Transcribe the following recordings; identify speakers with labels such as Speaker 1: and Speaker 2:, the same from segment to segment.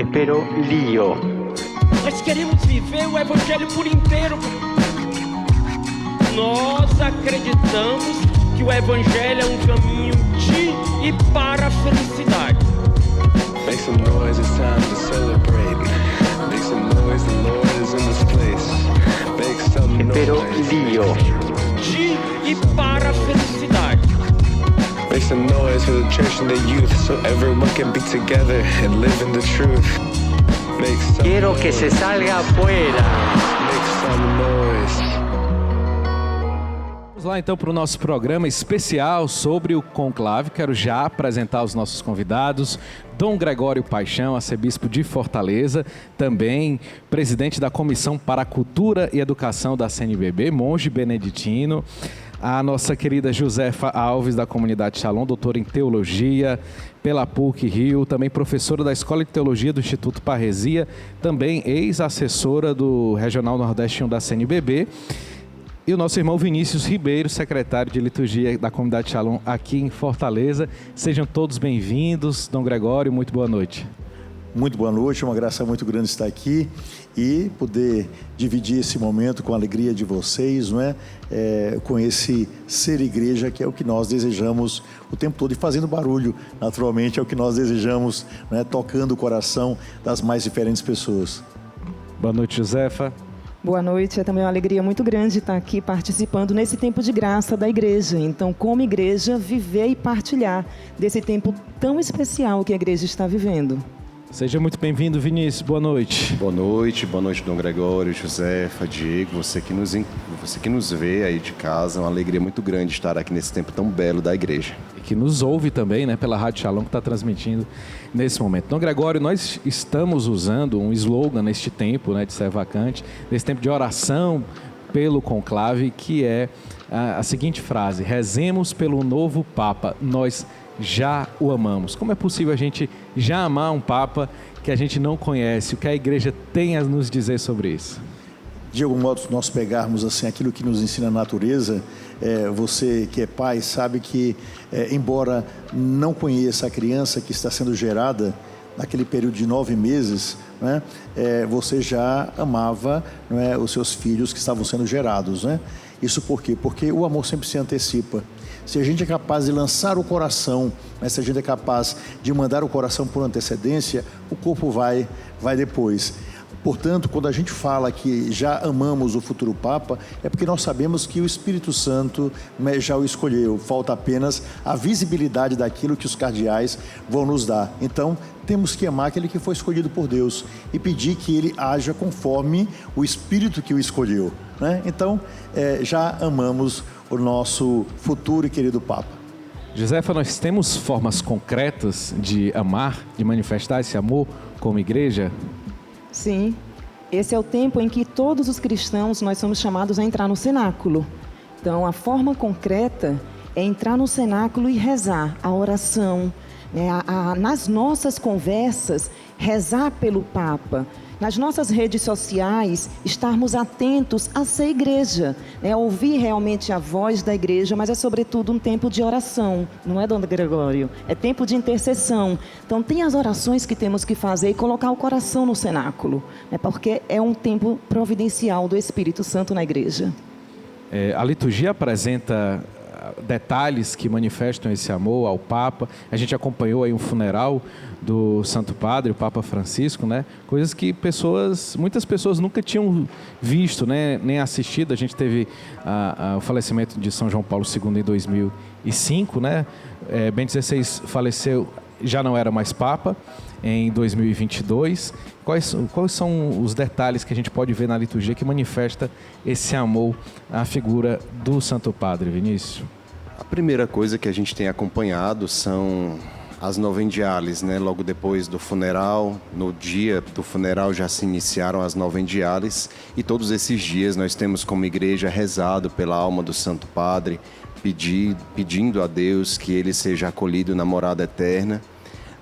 Speaker 1: Espero lío.
Speaker 2: Nós queremos viver o Evangelho por inteiro. Nós acreditamos que o Evangelho é um caminho de e para a felicidade.
Speaker 3: Make some noise, it's time to celebrate. Make some noise, the Lord is in this place. Make some
Speaker 1: Espero lío.
Speaker 2: De e para a felicidade.
Speaker 3: Make some noise for the church and the youth, so everyone can be together and live in the truth. Make some
Speaker 1: Quiero que se salga afuera.
Speaker 3: Make some noise.
Speaker 4: Vamos lá então para o nosso programa especial sobre o conclave. Quero já apresentar os nossos convidados. Dom Gregório Paixão, arcebispo de Fortaleza, também presidente da Comissão para a Cultura e Educação da CNBB, monge beneditino. A nossa querida Josefa Alves, da Comunidade Shalom, doutora em Teologia pela PUC Rio, também professora da Escola de Teologia do Instituto Parresia, também ex-assessora do Regional Nordeste 1 da CNBB. E o nosso irmão Vinícius Ribeiro, secretário de Liturgia da Comunidade Shalom aqui em Fortaleza. Sejam todos bem-vindos. Dom Gregório, muito boa noite.
Speaker 5: Muito boa noite, uma graça muito grande estar aqui e poder dividir esse momento com a alegria de vocês, não é? Com esse ser igreja, que é o que nós desejamos o tempo todo, e fazendo barulho, naturalmente, é o que nós desejamos, não é? Tocando o coração das mais diferentes pessoas.
Speaker 4: Boa noite, Josefa.
Speaker 6: Boa noite, é também uma alegria muito grande estar aqui participando nesse tempo de graça da igreja. Então, como igreja, viver e partilhar desse tempo tão especial que a igreja está vivendo.
Speaker 4: Seja muito bem-vindo, Vinícius. Boa noite.
Speaker 7: Boa noite, Dom Gregório, Josefa, Diego, você que nos vê aí de casa. É uma alegria muito grande estar aqui nesse tempo tão belo da igreja.
Speaker 4: E que nos ouve também, né, pela Rádio Shalom, que está transmitindo nesse momento. Dom Gregório, nós estamos usando um slogan neste tempo, né, de ser vacante, nesse tempo de oração pelo conclave, que é a seguinte frase: rezemos pelo novo Papa, nós já o amamos. Como é possível a gente já amar um Papa que a gente não conhece? O que a igreja tem a nos dizer sobre isso?
Speaker 5: De algum modo, se nós pegarmos assim, aquilo que nos ensina a natureza, você que é pai sabe que, embora não conheça a criança que está sendo gerada naquele período de 9 meses, né, você já amava, não é, os seus filhos que estavam sendo gerados, né? Isso por quê? Porque o amor sempre se antecipa. Se a gente é capaz de lançar o coração, né, se a gente é capaz de mandar o coração por antecedência, o corpo vai depois. Portanto, quando a gente fala que já amamos o futuro Papa, é porque nós sabemos que o Espírito Santo, né, já o escolheu. Falta apenas a visibilidade daquilo que os cardeais vão nos dar. Então, temos que amar aquele que foi escolhido por Deus e pedir que ele haja conforme o Espírito que o escolheu, né? Então, já amamos o nosso futuro e querido Papa.
Speaker 4: Josefa, nós temos formas concretas de amar, de manifestar esse amor como igreja?
Speaker 6: Sim, esse é o tempo em que todos os cristãos nós somos chamados a entrar no cenáculo. Então, a forma concreta é entrar no cenáculo e rezar a oração, né? Nas nossas conversas, rezar pelo Papa. Nas nossas redes sociais, estarmos atentos a ser igreja, né? Ouvir realmente a voz da igreja, mas é sobretudo um tempo de oração, não é, Dom Gregório? É tempo de intercessão. Então tem as orações que temos que fazer e colocar o coração no cenáculo, né? Porque é um tempo providencial do Espírito Santo na igreja.
Speaker 4: A liturgia apresenta detalhes que manifestam esse amor ao Papa. A gente acompanhou aí um funeral do Santo Padre, o Papa Francisco, né? Coisas que muitas pessoas nunca tinham visto, né? Nem assistido. A gente teve o falecimento de São João Paulo II em 2005, né? Bento XVI faleceu, já não era mais Papa, em 2022. Quais são os detalhes que a gente pode ver na liturgia que manifesta esse amor à figura do Santo Padre, Vinícius?
Speaker 7: A primeira coisa que a gente tem acompanhado são as novendiales, né? Logo depois do funeral, no dia do funeral já se iniciaram as novendiales, e todos esses dias nós temos como igreja rezado pela alma do Santo Padre, pedindo a Deus que ele seja acolhido na morada eterna,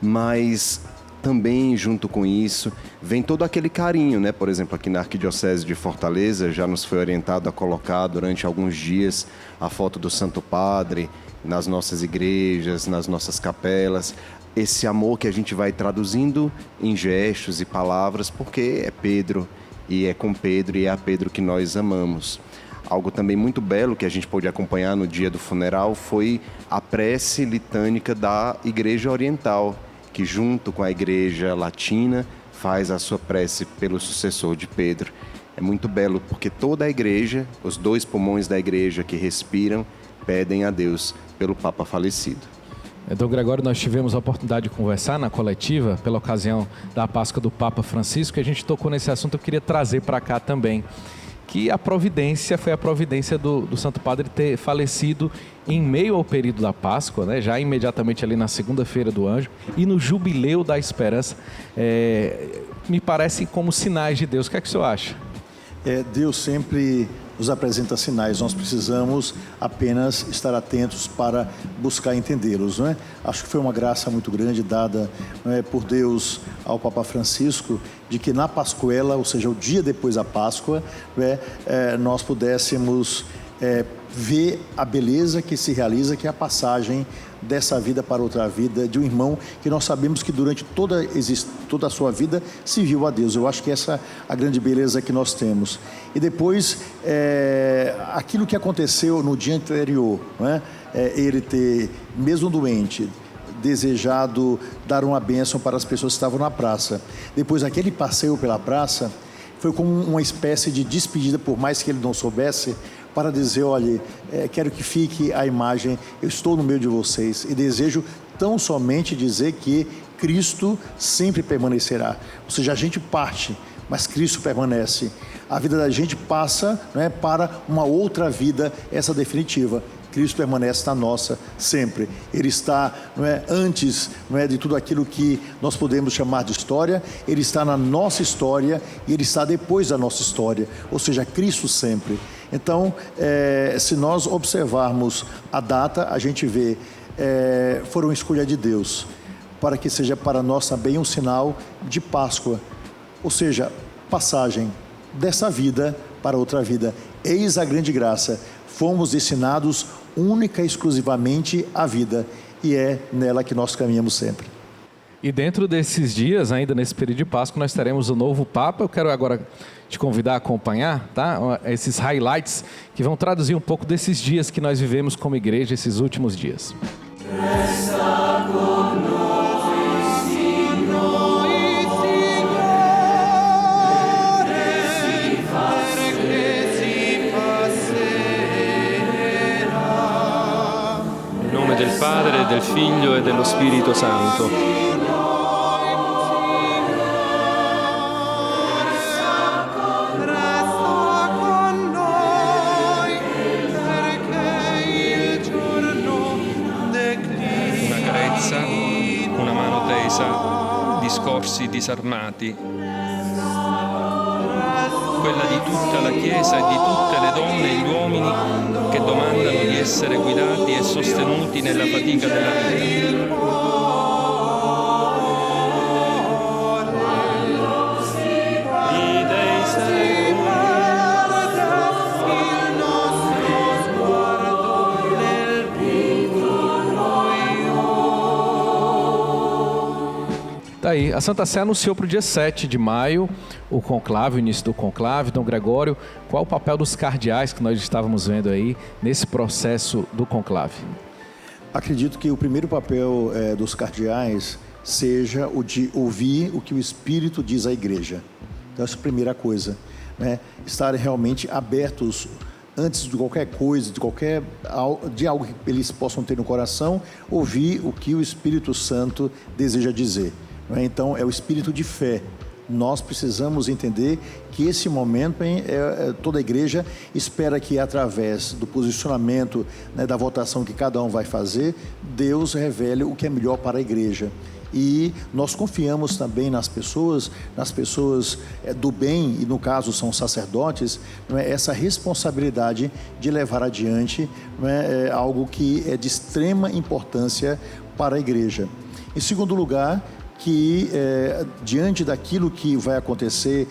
Speaker 7: mas também junto com isso vem todo aquele carinho, né? Por exemplo, aqui na Arquidiocese de Fortaleza já nos foi orientado a colocar durante alguns dias a foto do Santo Padre nas nossas igrejas, nas nossas capelas. esse amor que a gente vai traduzindo em gestos e palavras, porque é Pedro, e é com Pedro, e é a Pedro que nós amamos. Algo também muito belo que a gente pôde acompanhar no dia do funeral foi a prece litânica da Igreja Oriental, que junto com a Igreja Latina faz a sua prece pelo sucessor de Pedro. É muito belo porque toda a igreja, os 2 pulmões da igreja que respiram, pedem a Deus pelo Papa falecido.
Speaker 4: Dom Gregório, nós tivemos a oportunidade de conversar na coletiva pela ocasião da Páscoa do Papa Francisco, e a gente tocou nesse assunto, eu queria trazer para cá também, que a providência foi a providência do Santo Padre ter falecido em meio ao período da Páscoa, né? Já imediatamente ali na segunda-feira do Anjo, e no Jubileu da Esperança, me parece como sinais de Deus. O que é que o senhor acha?
Speaker 5: Deus sempre nos apresenta sinais, nós precisamos apenas estar atentos para buscar entendê-los, não é? Acho que foi uma graça muito grande dada, não é, por Deus ao Papa Francisco, de que na Pascuela, ou seja, o dia depois da Páscoa, não é, nós pudéssemos ver a beleza que se realiza, que é a passagem dessa vida para outra vida, de um irmão que nós sabemos que durante toda a sua vida se viu a Deus. Eu acho que essa é a grande beleza que nós temos. E depois, aquilo que aconteceu no dia anterior, não é? Ele ter, mesmo doente, desejado dar uma bênção para as pessoas que estavam na praça. Depois, aquele passeio pela praça foi como uma espécie de despedida, por mais que ele não soubesse, para dizer, olha, quero que fique a imagem, eu estou no meio de vocês e desejo tão somente dizer que Cristo sempre permanecerá. Ou seja, a gente parte, mas Cristo permanece. A vida da gente passa, não é, para uma outra vida, essa definitiva. Cristo permanece na nossa sempre. Ele está, não é, antes, não é, de tudo aquilo que nós podemos chamar de história. Ele está na nossa história e Ele está depois da nossa história. Ou seja, Cristo sempre. Então, se nós observarmos a data, a gente vê, foi uma escolha de Deus, para que seja para nós também um sinal de Páscoa. Ou seja, passagem dessa vida para outra vida. Eis a grande graça. Fomos destinados única e exclusivamente à vida, e é nela que nós caminhamos sempre.
Speaker 4: E dentro desses dias, ainda nesse período de Páscoa, nós teremos o novo Papa. Eu quero agora te convidar a acompanhar, tá? Esses highlights que vão traduzir um pouco desses dias que nós vivemos como igreja, esses últimos dias.
Speaker 2: Em nome del Padre, del Figlio e dello Spirito Santo. Una mano tesa, discorsi disarmati, quella di tutta la Chiesa e di tutte le donne e gli uomini che domandano di essere guidati e sostenuti nella fatica della vita.
Speaker 4: Aí, a Santa Sé anunciou para o dia 7 de maio o conclave, o início do conclave. Dom Gregório, qual o papel dos cardeais que nós estávamos vendo aí nesse processo do conclave?
Speaker 5: Acredito que o primeiro papel dos cardeais seja o de ouvir o que o Espírito diz à igreja. Então, essa é a primeira coisa, né? Estarem realmente abertos antes de qualquer coisa, de algo que eles possam ter no coração, ouvir o que o Espírito Santo deseja dizer. Então, é o espírito de fé. Nós precisamos entender que esse momento, toda a igreja espera que através do posicionamento, né, da votação que cada um vai fazer, Deus revele o que é melhor para a igreja. E nós confiamos também nas pessoas do bem, e no caso são sacerdotes, não é, essa responsabilidade de levar adiante, não é, algo que é de extrema importância para a igreja. Em segundo lugar, que, diante daquilo que vai acontecer,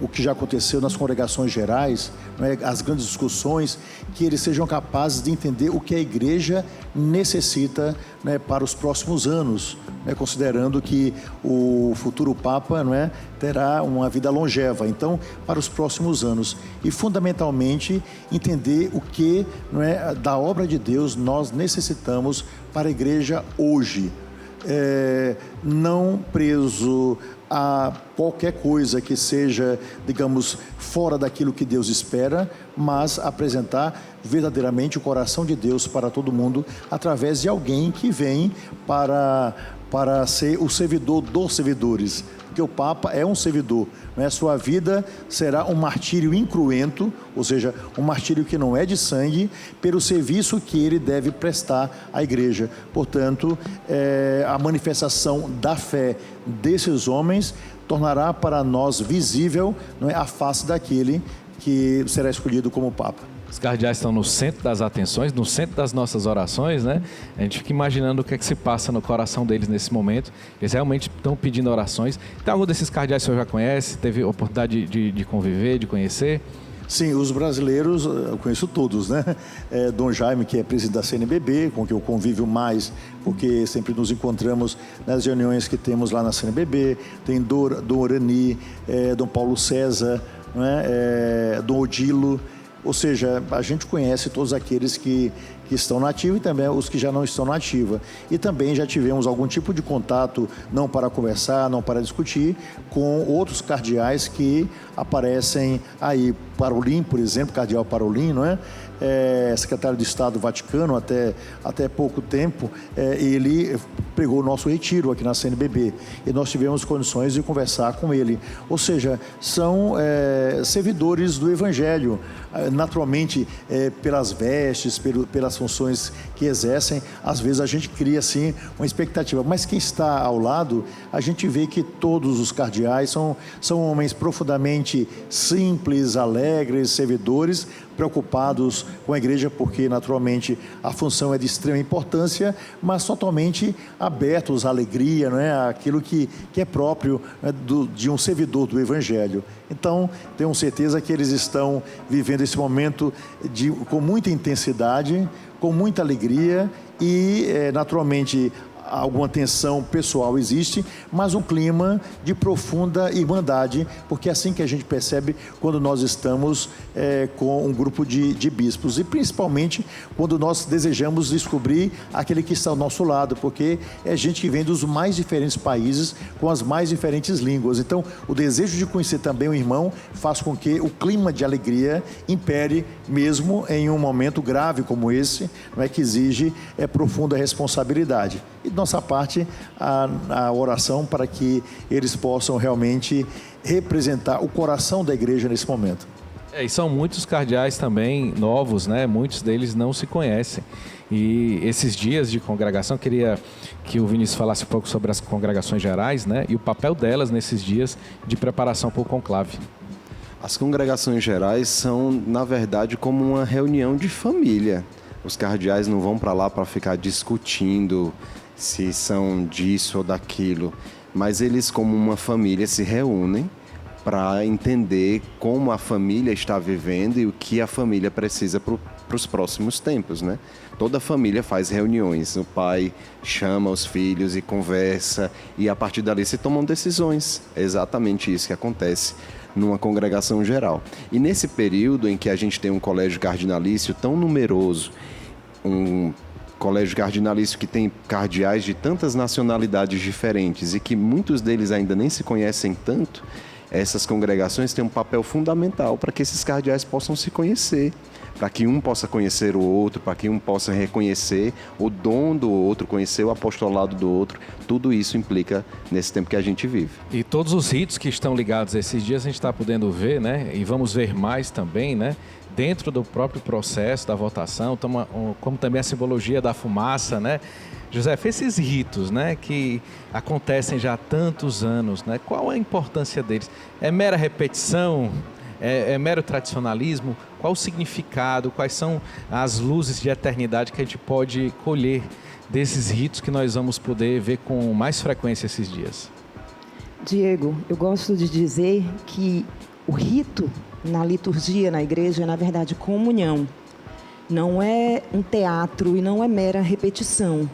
Speaker 5: o que já aconteceu nas congregações gerais, né, as grandes discussões, que eles sejam capazes de entender o que a igreja necessita, né, para os próximos anos, né, considerando que o futuro Papa, né, terá uma vida longeva, então, para os próximos anos. E, fundamentalmente, entender o que, né, da obra de Deus nós necessitamos para a igreja hoje. Não preso a qualquer coisa que seja, digamos, fora daquilo que Deus espera, mas apresentar verdadeiramente o coração de Deus para todo mundo, através de alguém que vem para ser o servidor dos servidores, porque o Papa é um servidor, né? Sua vida será um martírio incruento, ou seja, um martírio que não é de sangue, pelo serviço que ele deve prestar à igreja. Portanto, a manifestação da fé desses homens tornará para nós visível, não é, a face daquele que será escolhido como Papa.
Speaker 4: Os cardeais estão no centro das atenções, no centro das nossas orações, né? A gente fica imaginando o que é que se passa no coração deles nesse momento. Eles realmente estão pedindo orações. Tem algum desses cardeais que o senhor já conhece? Teve oportunidade de conviver, de conhecer?
Speaker 5: Sim, os brasileiros, eu conheço todos, né? Dom Jaime, que é presidente da CNBB, com quem eu convivo mais, porque sempre nos encontramos nas reuniões que temos lá na CNBB. Tem Dom Orani, Dom Paulo César, né? Dom Odilo. Ou seja, a gente conhece todos aqueles que estão na ativa e também os que já não estão na ativa. E também já tivemos algum tipo de contato, não para conversar, não para discutir, com outros cardeais que aparecem aí. Parolin, por exemplo, cardeal Parolin, não é? Secretário de Estado do Vaticano até pouco tempo, ele pregou o nosso retiro aqui na CNBB e nós tivemos condições de conversar com ele. Ou seja, são servidores do Evangelho, naturalmente pelas vestes, pelas funções que exercem, às vezes a gente cria assim uma expectativa, mas quem está ao lado, a gente vê que todos os cardeais são homens profundamente simples, alegres, servidores, preocupados com a igreja, porque naturalmente a função é de extrema importância, mas totalmente abertos à alegria, não é? Aquilo que é próprio, né, de um servidor do Evangelho. Então, tenho certeza que eles estão vivendo esse momento com muita intensidade, com muita alegria e, naturalmente, alguma tensão pessoal existe, mas um clima de profunda irmandade, porque é assim que a gente percebe quando nós estamos com um grupo de bispos, e principalmente quando nós desejamos descobrir aquele que está ao nosso lado, porque é gente que vem dos mais diferentes países, com as mais diferentes línguas. Então, o desejo de conhecer também o irmão faz com que o clima de alegria impere, mesmo em um momento grave como esse, não é, que exige profunda responsabilidade. E de nossa parte, a oração para que eles possam realmente representar o coração da igreja nesse momento.
Speaker 4: E são muitos cardeais também novos, né? Muitos deles não se conhecem. E esses dias de congregação, queria que o Vinícius falasse um pouco sobre as congregações gerais, né? E o papel delas nesses dias de preparação para o conclave.
Speaker 7: As congregações gerais são, na verdade, como uma reunião de família. Os cardeais não vão para lá para ficar discutindo se são disso ou daquilo, mas eles, como uma família, se reúnem para entender como a família está vivendo e o que a família precisa para os próximos tempos, né? Toda família faz reuniões, o pai chama os filhos e conversa, e a partir dali se tomam decisões. É exatamente isso que acontece numa congregação geral. E nesse período em que a gente tem um colégio cardinalício tão numeroso, um colégio cardinalício que tem cardeais de tantas nacionalidades diferentes e que muitos deles ainda nem se conhecem tanto, essas congregações têm um papel fundamental para que esses cardeais possam se conhecer, para que um possa conhecer o outro, para que um possa reconhecer o dom do outro, conhecer o apostolado do outro. Tudo isso implica nesse tempo que a gente vive.
Speaker 4: E todos os ritos que estão ligados a esses dias a gente está podendo ver, né? E vamos ver mais também, né? Dentro do próprio processo da votação, como também a simbologia da fumaça, né? José, esses ritos, né, que acontecem já há tantos anos, né? Qual a importância deles? É mera repetição? É mero tradicionalismo? Qual o significado? Quais são as luzes de eternidade que a gente pode colher desses ritos que nós vamos poder ver com mais frequência esses dias?
Speaker 6: Diego, eu gosto de dizer que o rito na liturgia, na igreja, é na verdade comunhão. Não é um teatro e não é mera repetição.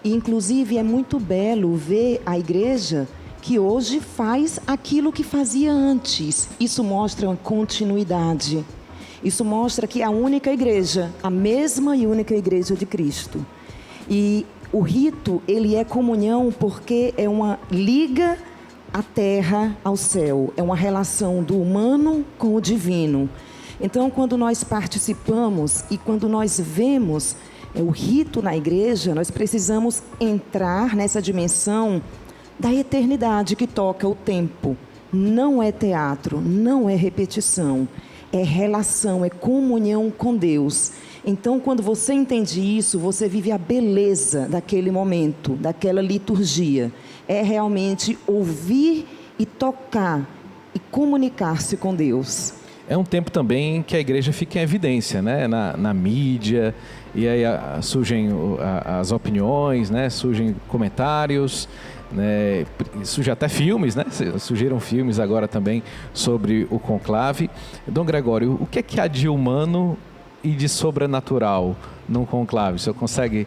Speaker 6: E, inclusive, é muito belo ver a igreja que hoje faz aquilo que fazia antes. Isso mostra uma continuidade. Isso mostra que é a única igreja, a mesma e única igreja de Cristo. E o rito, ele é comunhão porque é uma liga à terra, ao céu. É uma relação do humano com o divino. Então, quando nós participamos e quando nós vemos o rito na igreja, nós precisamos entrar nessa dimensão da eternidade que toca o tempo. Não é teatro, não é repetição, é relação, é comunhão com Deus. Então, quando você entende isso, você vive a beleza daquele momento, daquela liturgia. É realmente ouvir e tocar e comunicar-se com Deus.
Speaker 4: É um tempo também que a igreja fica em evidência, né? Na mídia, e aí surgem as opiniões, né? Surgem comentários, né? Surgem até filmes, né? Surgiram filmes agora também sobre o conclave. Dom Gregório, o que há de humano e de sobrenatural num conclave? O senhor consegue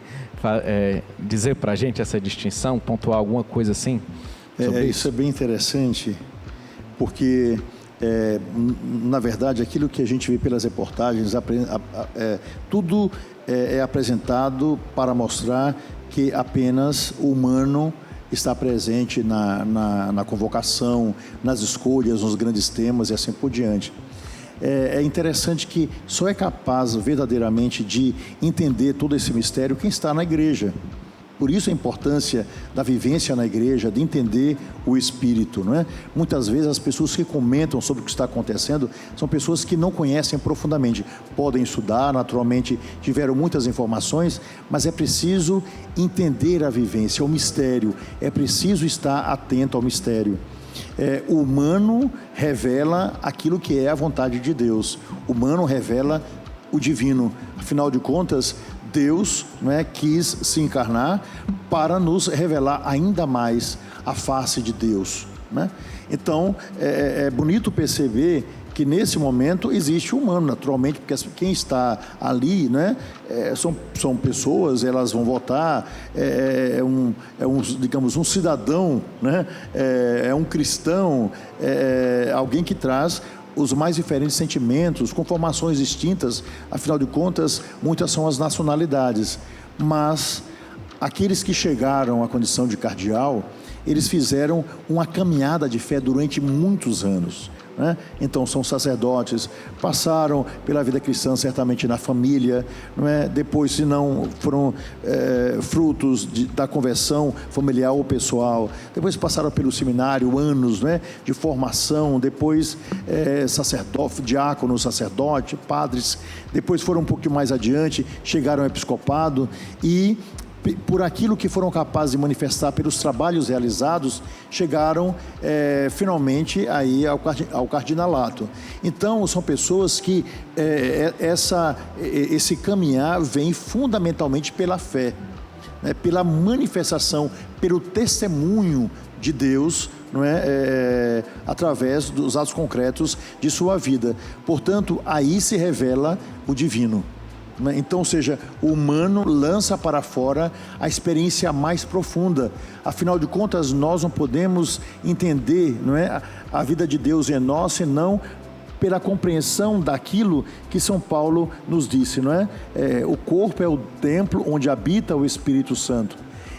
Speaker 4: dizer para a gente essa distinção, pontuar alguma coisa assim?
Speaker 5: Isso é bem interessante, porque... na verdade, aquilo que a gente vê pelas reportagens, tudo é apresentado para mostrar que apenas o humano está presente na convocação, nas escolhas, nos grandes temas e assim por diante. É interessante que só é capaz verdadeiramente de entender todo esse mistério quem está na igreja. Por isso a importância da vivência na igreja, de entender o Espírito, não é? Muitas vezes as pessoas que comentam sobre o que está acontecendo são pessoas que não conhecem profundamente. Podem estudar, naturalmente tiveram muitas informações, mas é preciso entender a vivência, o mistério. É preciso estar atento ao mistério. O humano revela aquilo que é a vontade de Deus. O humano revela o divino. Afinal de contas, Deus, quis se encarnar para nos revelar ainda mais a face de Deus, né? Então, é bonito perceber que nesse momento existe o humano, naturalmente, porque quem está ali, né, são pessoas, elas vão votar, digamos, um cidadão, né, é um cristão, alguém que traz os mais diferentes sentimentos, com formações distintas, afinal de contas, muitas são as nacionalidades. Mas aqueles que chegaram à condição de cardeal, eles fizeram uma caminhada de fé durante muitos anos, né? Então são sacerdotes, passaram pela vida cristã certamente na família, não é? Depois, se não foram frutos da conversão familiar ou pessoal, depois passaram pelo seminário, anos, né, de formação, depois sacerdote, diácono, sacerdote, padres, depois foram um pouquinho mais adiante, chegaram ao episcopado e por aquilo que foram capazes de manifestar pelos trabalhos realizados, chegaram finalmente aí ao cardinalato. Então, são pessoas que esse caminhar vem fundamentalmente pela fé, né, pela manifestação, pelo testemunho de Deus, não é? Através dos atos concretos de sua vida. Portanto, aí se revela o divino. Então, ou seja, o humano lança para fora a experiência mais profunda. Afinal de contas, nós não podemos entender, não é, a vida de Deus em nós, senão pela compreensão daquilo que São Paulo nos disse, não é? O corpo é o templo onde habita o Espírito Santo.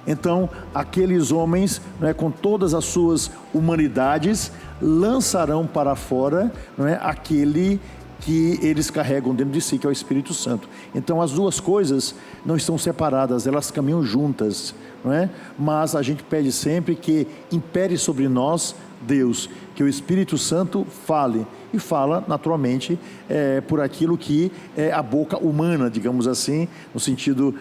Speaker 5: Então, aqueles homens, não é, com todas as suas humanidades, lançarão para fora, não é, aquele que eles carregam dentro de si, que é o Espírito Santo. Então, as duas coisas não estão separadas, elas caminham juntas, não é? Mas a gente pede sempre que impere sobre nós Deus, que o Espírito Santo fale. E fala, naturalmente, por aquilo que é a boca humana, digamos assim, no sentido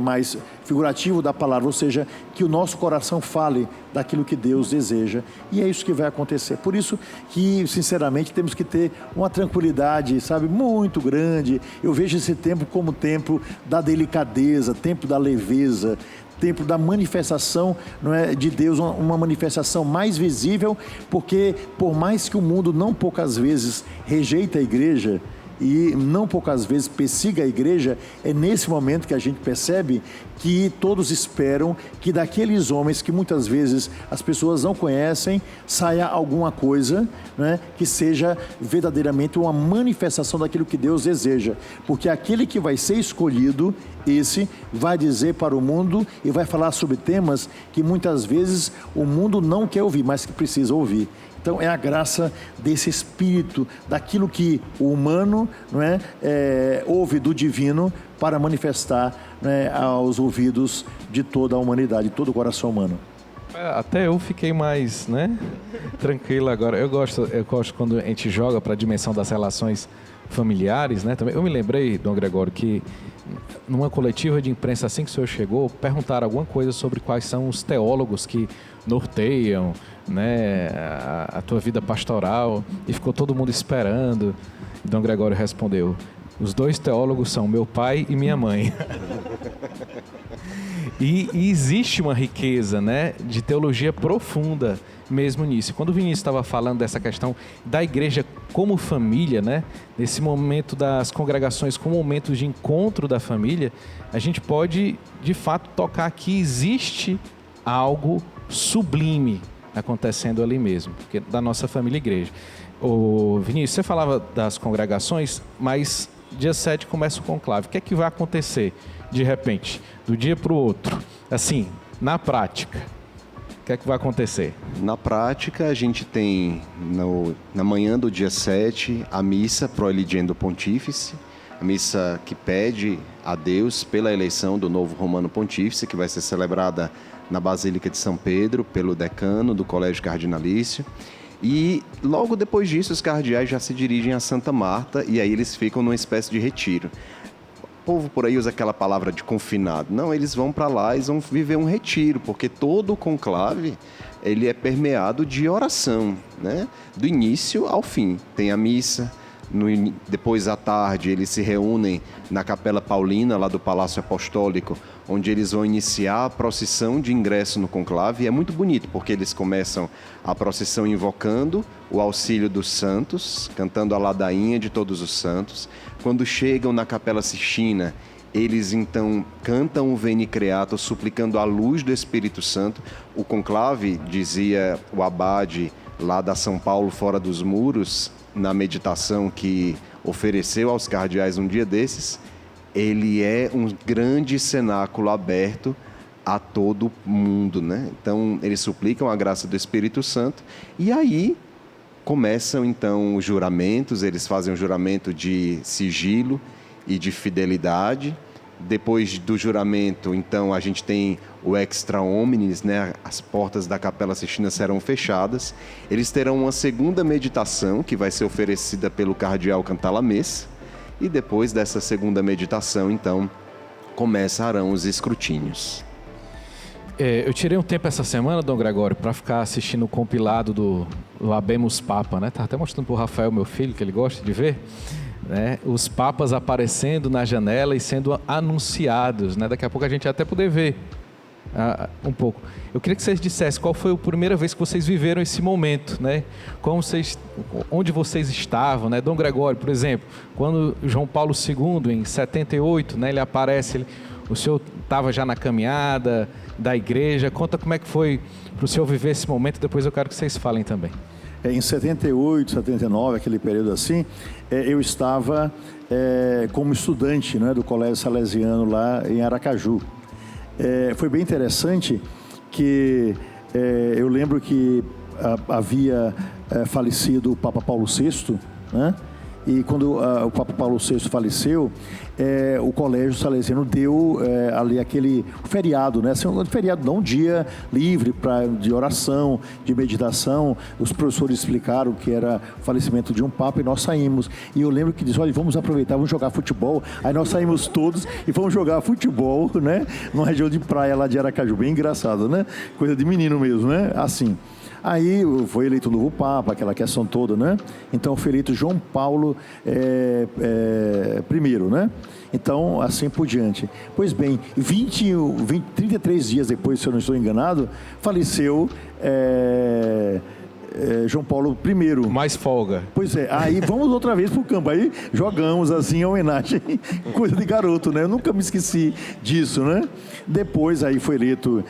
Speaker 5: mais figurativo da palavra, ou seja, que o nosso coração fale daquilo que Deus deseja. E é isso que vai acontecer. Por isso que, sinceramente, temos que ter uma tranquilidade, sabe, muito grande. Eu vejo esse tempo como tempo da delicadeza, tempo da leveza, tempo da manifestação, não é, de Deus, uma manifestação mais visível, porque por mais que o mundo não poucas vezes rejeita a igreja e não poucas vezes persiga a igreja, é nesse momento que a gente percebe que todos esperam que daqueles homens que muitas vezes as pessoas não conhecem, saia alguma coisa, né, que seja verdadeiramente uma manifestação daquilo que Deus deseja. Porque aquele que vai ser escolhido, esse vai dizer para o mundo e vai falar sobre temas que muitas vezes o mundo não quer ouvir, mas que precisa ouvir. Então é a graça desse Espírito, daquilo que o humano, não é, ouve do divino para manifestar, né, aos ouvidos de toda a humanidade, de todo o coração humano.
Speaker 4: Até eu fiquei mais, né, tranquilo agora. Eu gosto quando a gente joga para a dimensão das relações familiares, né? Também eu me lembrei, Dom Gregório, que numa coletiva de imprensa assim que o senhor chegou, perguntaram alguma coisa sobre quais são os teólogos que norteiam, né, a tua vida pastoral, e ficou todo mundo esperando. Dom Gregório respondeu: os 2 teólogos são meu pai e minha mãe. E existe uma riqueza, né, de teologia profunda mesmo nisso. Quando o Vinícius estava falando dessa questão da igreja como família, né, nesse momento das congregações como momento de encontro da família, a gente pode de fato tocar que existe algo sublime acontecendo ali mesmo, porque da nossa família igreja. Ô, Vinícius, você falava das congregações, mas dia 7 começa o conclave. O que é que vai acontecer de repente, do dia para o outro? Assim, na prática, o que é que vai acontecer?
Speaker 7: Na prática, a gente tem na manhã do dia 7 a missa pro eligendo pontífice, a missa que pede a Deus pela eleição do novo romano pontífice, que vai ser celebrada na Basílica de São Pedro, pelo decano do Colégio Cardinalício. E logo depois disso, os cardeais já se dirigem a Santa Marta e aí eles ficam numa espécie de retiro. O povo por aí usa aquela palavra de confinado. Não, eles vão para lá e vão viver um retiro, porque todo o conclave ele é permeado de oração, né? Do início ao fim. Tem a missa. Depois à tarde eles se reúnem na Capela Paulina, lá do Palácio Apostólico, onde eles vão iniciar a procissão de ingresso no conclave. E é muito bonito, porque eles começam a procissão invocando o auxílio dos santos, cantando a ladainha de todos os santos. Quando chegam na Capela Sistina, eles então cantam o Veni Creator, suplicando a luz do Espírito Santo. O conclave, dizia o abade lá da São Paulo Fora dos Muros, na meditação que ofereceu aos cardeais um dia desses, ele é um grande cenáculo aberto a todo mundo, né? Então, eles suplicam a graça do Espírito Santo e aí começam, então, os juramentos. Eles fazem um juramento de sigilo e de fidelidade. Depois do juramento, então, a gente tem o extra omnes, né? As portas da Capela Sistina serão fechadas. Eles terão uma segunda meditação, que vai ser oferecida pelo cardeal Cantalamessa. E depois dessa segunda meditação, então, começarão os escrutínios.
Speaker 4: Eu tirei um tempo essa semana, Dom Gregório, para ficar assistindo o compilado do Habemus Papa, né? Estava até mostrando para o Rafael, meu filho, que ele gosta de ver, né? Os papas aparecendo na janela e sendo anunciados, né? Daqui a pouco a gente vai até poder ver um pouco. Eu queria que vocês dissessem qual foi a primeira vez que vocês viveram esse momento, né? Onde vocês estavam, né? Dom Gregório, por exemplo, quando João Paulo II, em 78, né, ele aparece, o senhor estava já na caminhada da igreja. Conta como é que foi para o senhor viver esse momento, depois eu quero que vocês falem também.
Speaker 5: Em 78, 79, aquele período assim, eu estava como estudante, né, do Colégio Salesiano lá em Aracaju. Foi bem interessante que eu lembro que havia falecido o Papa Paulo VI, né? E quando o Papa Paulo VI faleceu, o Colégio Salesiano deu ali aquele feriado, né? Assim, um feriado, não um dia livre de oração, de meditação. Os professores explicaram que era o falecimento de um Papa e nós saímos. E eu lembro que disse, olha, vamos aproveitar, vamos jogar futebol. Aí nós saímos todos e fomos jogar futebol, né? Numa região de praia lá de Aracaju, bem engraçado, né? Coisa de menino mesmo, né? Assim. Aí foi eleito o novo Papa, aquela questão toda, né? Então foi eleito João Paulo I, né? Então, assim por diante. Pois bem, 33 dias depois, se eu não estou enganado, faleceu João Paulo I.
Speaker 4: Mais folga.
Speaker 5: Pois é, aí vamos outra vez pro campo, aí jogamos assim a homenagem, coisa de garoto, né? Eu nunca me esqueci disso, né? Depois aí foi eleito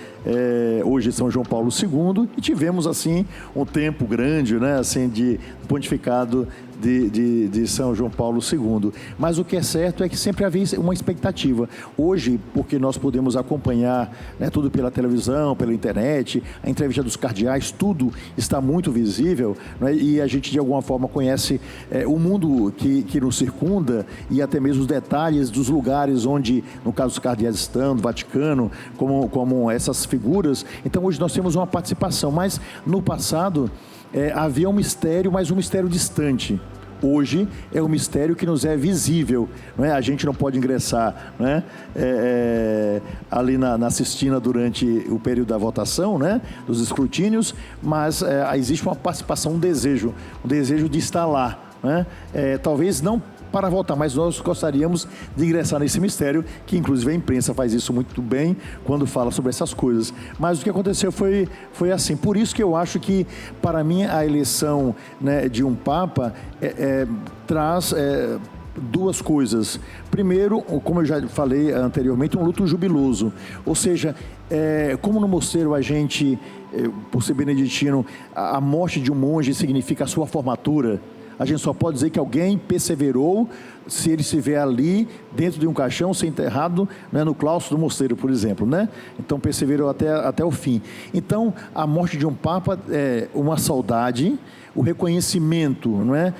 Speaker 5: hoje São João Paulo II e tivemos assim um tempo grande, né? Assim de pontificado de São João Paulo II. Mas o que é certo é que sempre havia uma expectativa. Hoje, porque nós podemos acompanhar, né, tudo pela televisão, pela internet, a entrevista dos cardeais, tudo está muito visível, né, e a gente de alguma forma conhece o mundo que nos circunda e até mesmo os detalhes dos lugares onde, no caso os cardeais estão, no Vaticano, como essas figuras. Então hoje nós temos uma participação, mas no passado havia um mistério, mas um mistério distante. Hoje é um mistério que nos é visível, não é? A gente não pode ingressar, né? Ali na Sistina durante o período da votação, né? Dos escrutínios, mas existe uma participação, um desejo de estar lá, né? Talvez não para votar, mas nós gostaríamos de ingressar nesse mistério, que inclusive a imprensa faz isso muito bem quando fala sobre essas coisas. Mas o que aconteceu foi assim. Por isso que eu acho que, para mim, a eleição, né, de um Papa traz duas coisas. Primeiro, como eu já falei anteriormente, um luto jubiloso. Ou seja, como no mosteiro a gente, por ser beneditino, a morte de um monge significa a sua formatura. A gente só pode dizer que alguém perseverou se ele estiver ali dentro de um caixão, ser enterrado, né, no claustro do mosteiro, por exemplo, né? Então perseverou até o fim. Então a morte de um Papa é uma saudade, o reconhecimento, não é,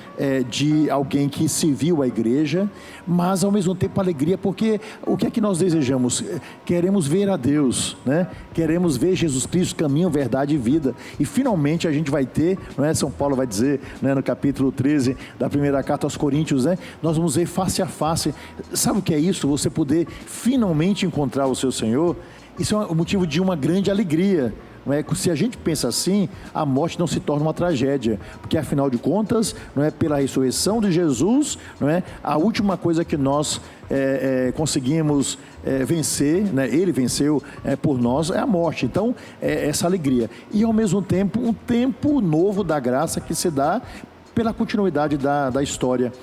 Speaker 5: de alguém que serviu a igreja, mas ao mesmo tempo alegria, porque o que é que nós desejamos? Queremos ver a Deus, né? Queremos ver Jesus Cristo, caminho, verdade e vida, e finalmente a gente vai ter, não é? São Paulo vai dizer, né, no capítulo 13 da primeira carta aos Coríntios, né? Nós vamos ver face a face. Sabe o que é isso? Você poder finalmente encontrar o seu Senhor. Isso é um motivo de uma grande alegria. Não é? Se a gente pensa assim, a morte não se torna uma tragédia, porque afinal de contas, não é, pela ressurreição de Jesus, não é, a última coisa que nós conseguimos vencer, né, ele venceu por nós, é a morte. Então, essa alegria. E ao mesmo tempo, um tempo novo da graça que se dá pela continuidade da história.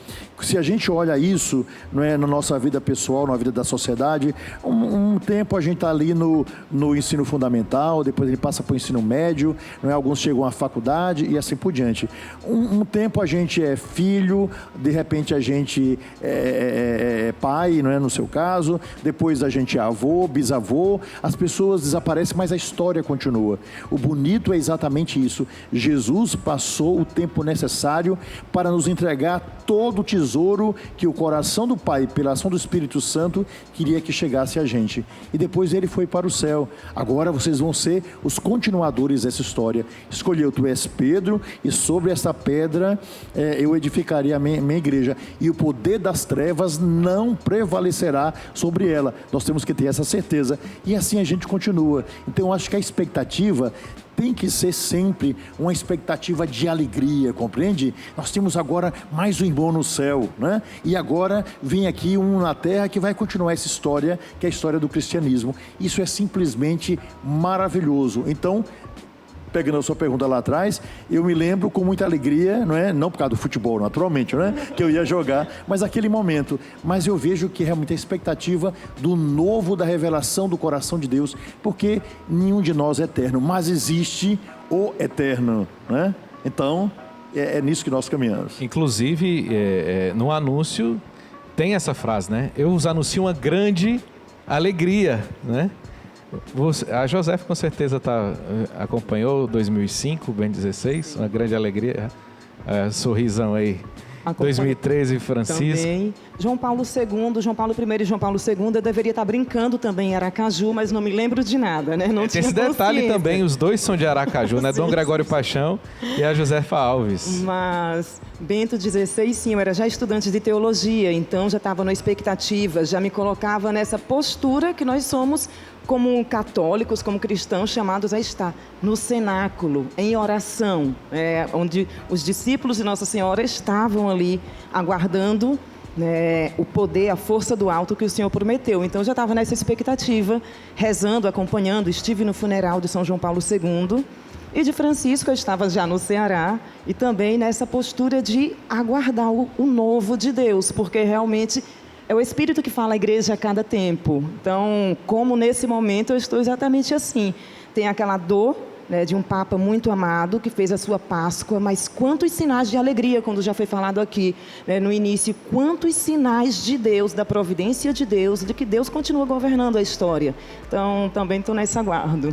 Speaker 5: Se a gente olha isso, não é, na nossa vida pessoal, na vida da sociedade, um tempo a gente está ali no ensino fundamental, depois ele passa para o ensino médio, não é, alguns chegam à faculdade e assim por diante. Um tempo a gente é filho, de repente a gente é pai, não é, no seu caso, depois a gente é avô, bisavô, as pessoas desaparecem, mas a história continua. O bonito é exatamente isso. Jesus passou o tempo necessário para nos entregar todo o tesouro que o coração do Pai, pela ação do Espírito Santo, queria que chegasse a gente. E depois ele foi para o céu. Agora vocês vão ser os continuadores dessa história. Escolheu, tu és Pedro, e sobre essa pedra eu edificarei a minha igreja, e o poder das trevas não prevalecerá sobre ela. Nós temos que ter essa certeza. E assim a gente continua. Então eu acho que a expectativa tem que ser sempre uma expectativa de alegria, compreende? Nós temos agora mais um irmão no céu, né? E agora vem aqui um na terra que vai continuar essa história, que é a história do cristianismo. Isso é simplesmente maravilhoso. Então, pegando a sua pergunta lá atrás, eu me lembro com muita alegria, não é? Não por causa do futebol, naturalmente, né? Que eu ia jogar, mas aquele momento. Mas eu vejo que é muita expectativa do novo, da revelação do coração de Deus, porque nenhum de nós é eterno, mas existe o eterno, né? Então, é nisso que nós caminhamos.
Speaker 4: Inclusive, no anúncio tem essa frase, né? Eu vos anuncio uma grande alegria, né? A José com certeza acompanhou 2005, bem 16, uma grande alegria, sorrisão aí. 2013, Francisco.
Speaker 6: Também. João Paulo II, João Paulo I e João Paulo II, eu deveria estar brincando também em Aracaju, mas não me lembro de nada, né? Não
Speaker 4: Tem
Speaker 6: tinha
Speaker 4: esse detalhe
Speaker 6: consciência.
Speaker 4: também, os dois são de Aracaju, né? Dom Gregório Paixão e a Josefa Alves.
Speaker 6: Mas Bento XVI, sim, eu era já estudante de teologia, então já estava na expectativa, já me colocava nessa postura que nós somos como católicos, como cristãos, chamados a estar no cenáculo, em oração, onde os discípulos de Nossa Senhora estavam ali aguardando, né, o poder, a força do alto que o Senhor prometeu. Então, eu já estava nessa expectativa, rezando, acompanhando, estive no funeral de São João Paulo II, e de Francisco eu estava já no Ceará, e também nessa postura de aguardar o novo de Deus, porque realmente é o Espírito que fala à igreja a cada tempo. Então, como nesse momento eu estou exatamente assim. Tem aquela dor, né, de um Papa muito amado que fez a sua Páscoa, mas quantos sinais de alegria, quando já foi falado aqui, né, no início, quantos sinais de Deus, da providência de Deus, de que Deus continua governando a história. Então, também estou nesse aguardo.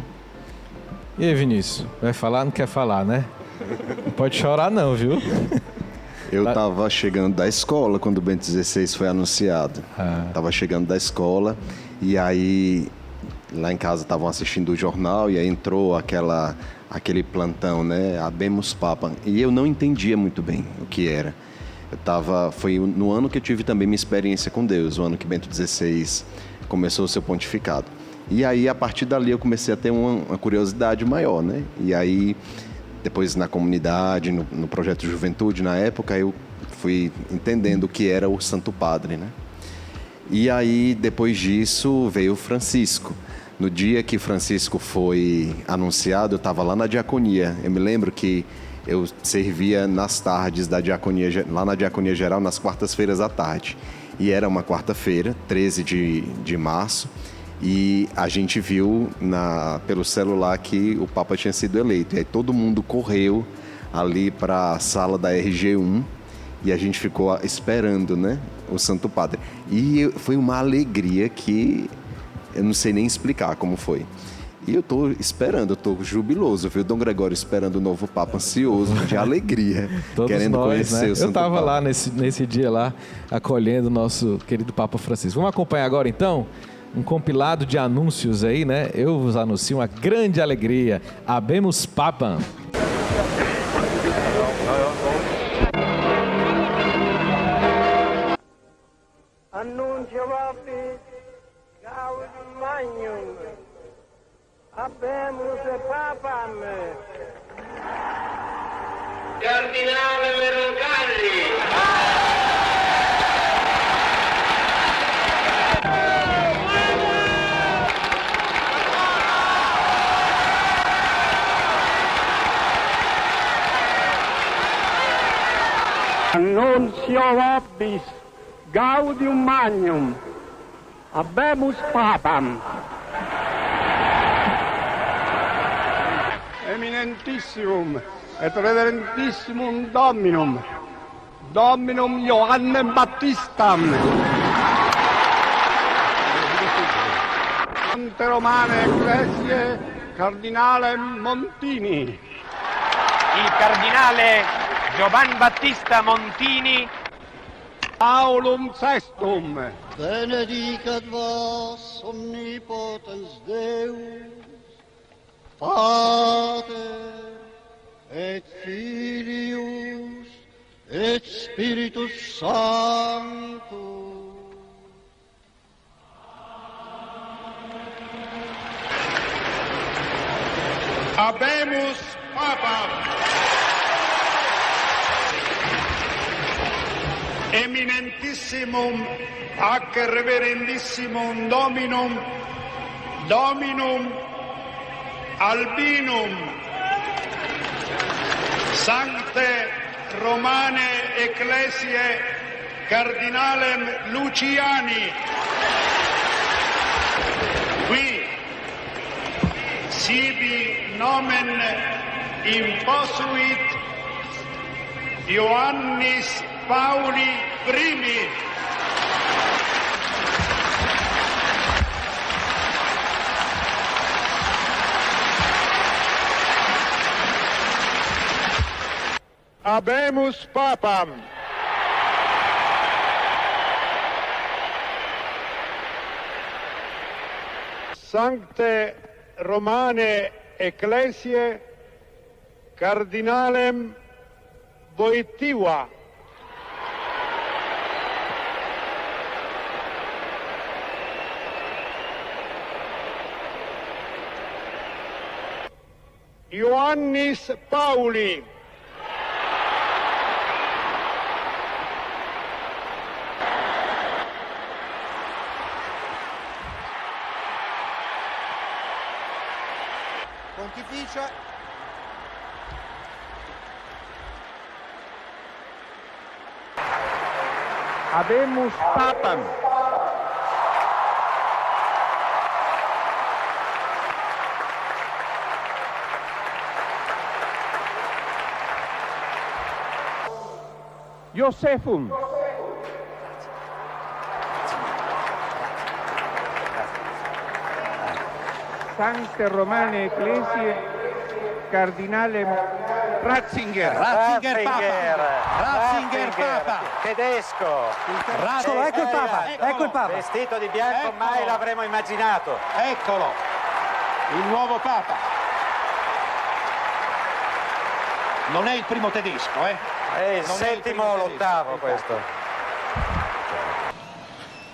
Speaker 4: E aí, Vinícius? Vai falar? Não quer falar, né? Não pode chorar não, viu?
Speaker 7: Eu estava chegando da escola quando o Bento XVI foi anunciado. Estava chegando da escola e aí lá em casa estavam assistindo o jornal e aí entrou aquele plantão, né? Habemus Papam. E eu não entendia muito bem o que era. Foi no ano que eu tive também minha experiência com Deus, o ano que Bento XVI começou o seu pontificado. E aí, a partir dali, eu comecei a ter uma curiosidade maior, né? E aí, depois na comunidade, no projeto de juventude, na época, eu fui entendendo o que era o Santo Padre, né? E aí, depois disso, veio o Francisco. No dia que Francisco foi anunciado, eu estava lá na diaconia. Eu me lembro que eu servia nas tardes da diaconia, lá na Diaconia Geral, nas quartas-feiras à tarde. E era uma quarta-feira, 13 de março, e a gente viu pelo celular que o Papa tinha sido eleito. E aí todo mundo correu ali para a sala da RG1 e a gente ficou esperando, né, o Santo Padre. E foi uma alegria que eu não sei nem explicar como foi. E eu estou esperando, eu estou jubiloso, viu? Dom Gregório esperando o novo Papa, ansioso, de alegria, querendo conhecer, né, o Santo Padre.
Speaker 4: Eu estava lá nesse dia lá, acolhendo o nosso querido Papa Francisco. Vamos acompanhar agora, então, um compilado de anúncios aí, né? Eu vos anuncio uma grande alegria. Habemus Papam.
Speaker 8: Annuncio vobis Gaudium Magnum. Habemus Papam. Cardinale Mercalli. Annuncio vobis Gaudium Magnum. Habemus Papam. Eminentissimum et reverentissimum Dominum, Dominum Johannem Baptistam, Ante Romane Ecclesiae Cardinalem Montini.
Speaker 9: Il cardinale Giovanni Battista Montini.
Speaker 8: Aulum Sestum.
Speaker 10: Benedicat vos omnipotens Deus, Pater et Filius et Spiritus Sanctus.
Speaker 8: Habemus Papam. Eminentissimum ac reverendissimum Dominum, Dominum Albinum, Sancte Romane Ecclesiae Cardinalem Luciani. Qui sibi nomen imposuit Ioannis Pauli I. Habemus Papam. Sancte Romane Ecclesiae Cardinalem Wojtyła. Ioannis Pauli.
Speaker 10: Pontificia
Speaker 9: Habemus Papam. Josephum. Sancte Romane Ecclesiae Cardinalem Ratzinger.
Speaker 11: Ratzinger Papa. Tedesco. Ecco il Papa, ecco il Papa. Vestito di bianco, eccolo. Mai l'avremmo immaginato.
Speaker 9: Eccolo, il nuovo Papa. Non è il primo tedesco,
Speaker 11: È il settimo o l'ottavo questo.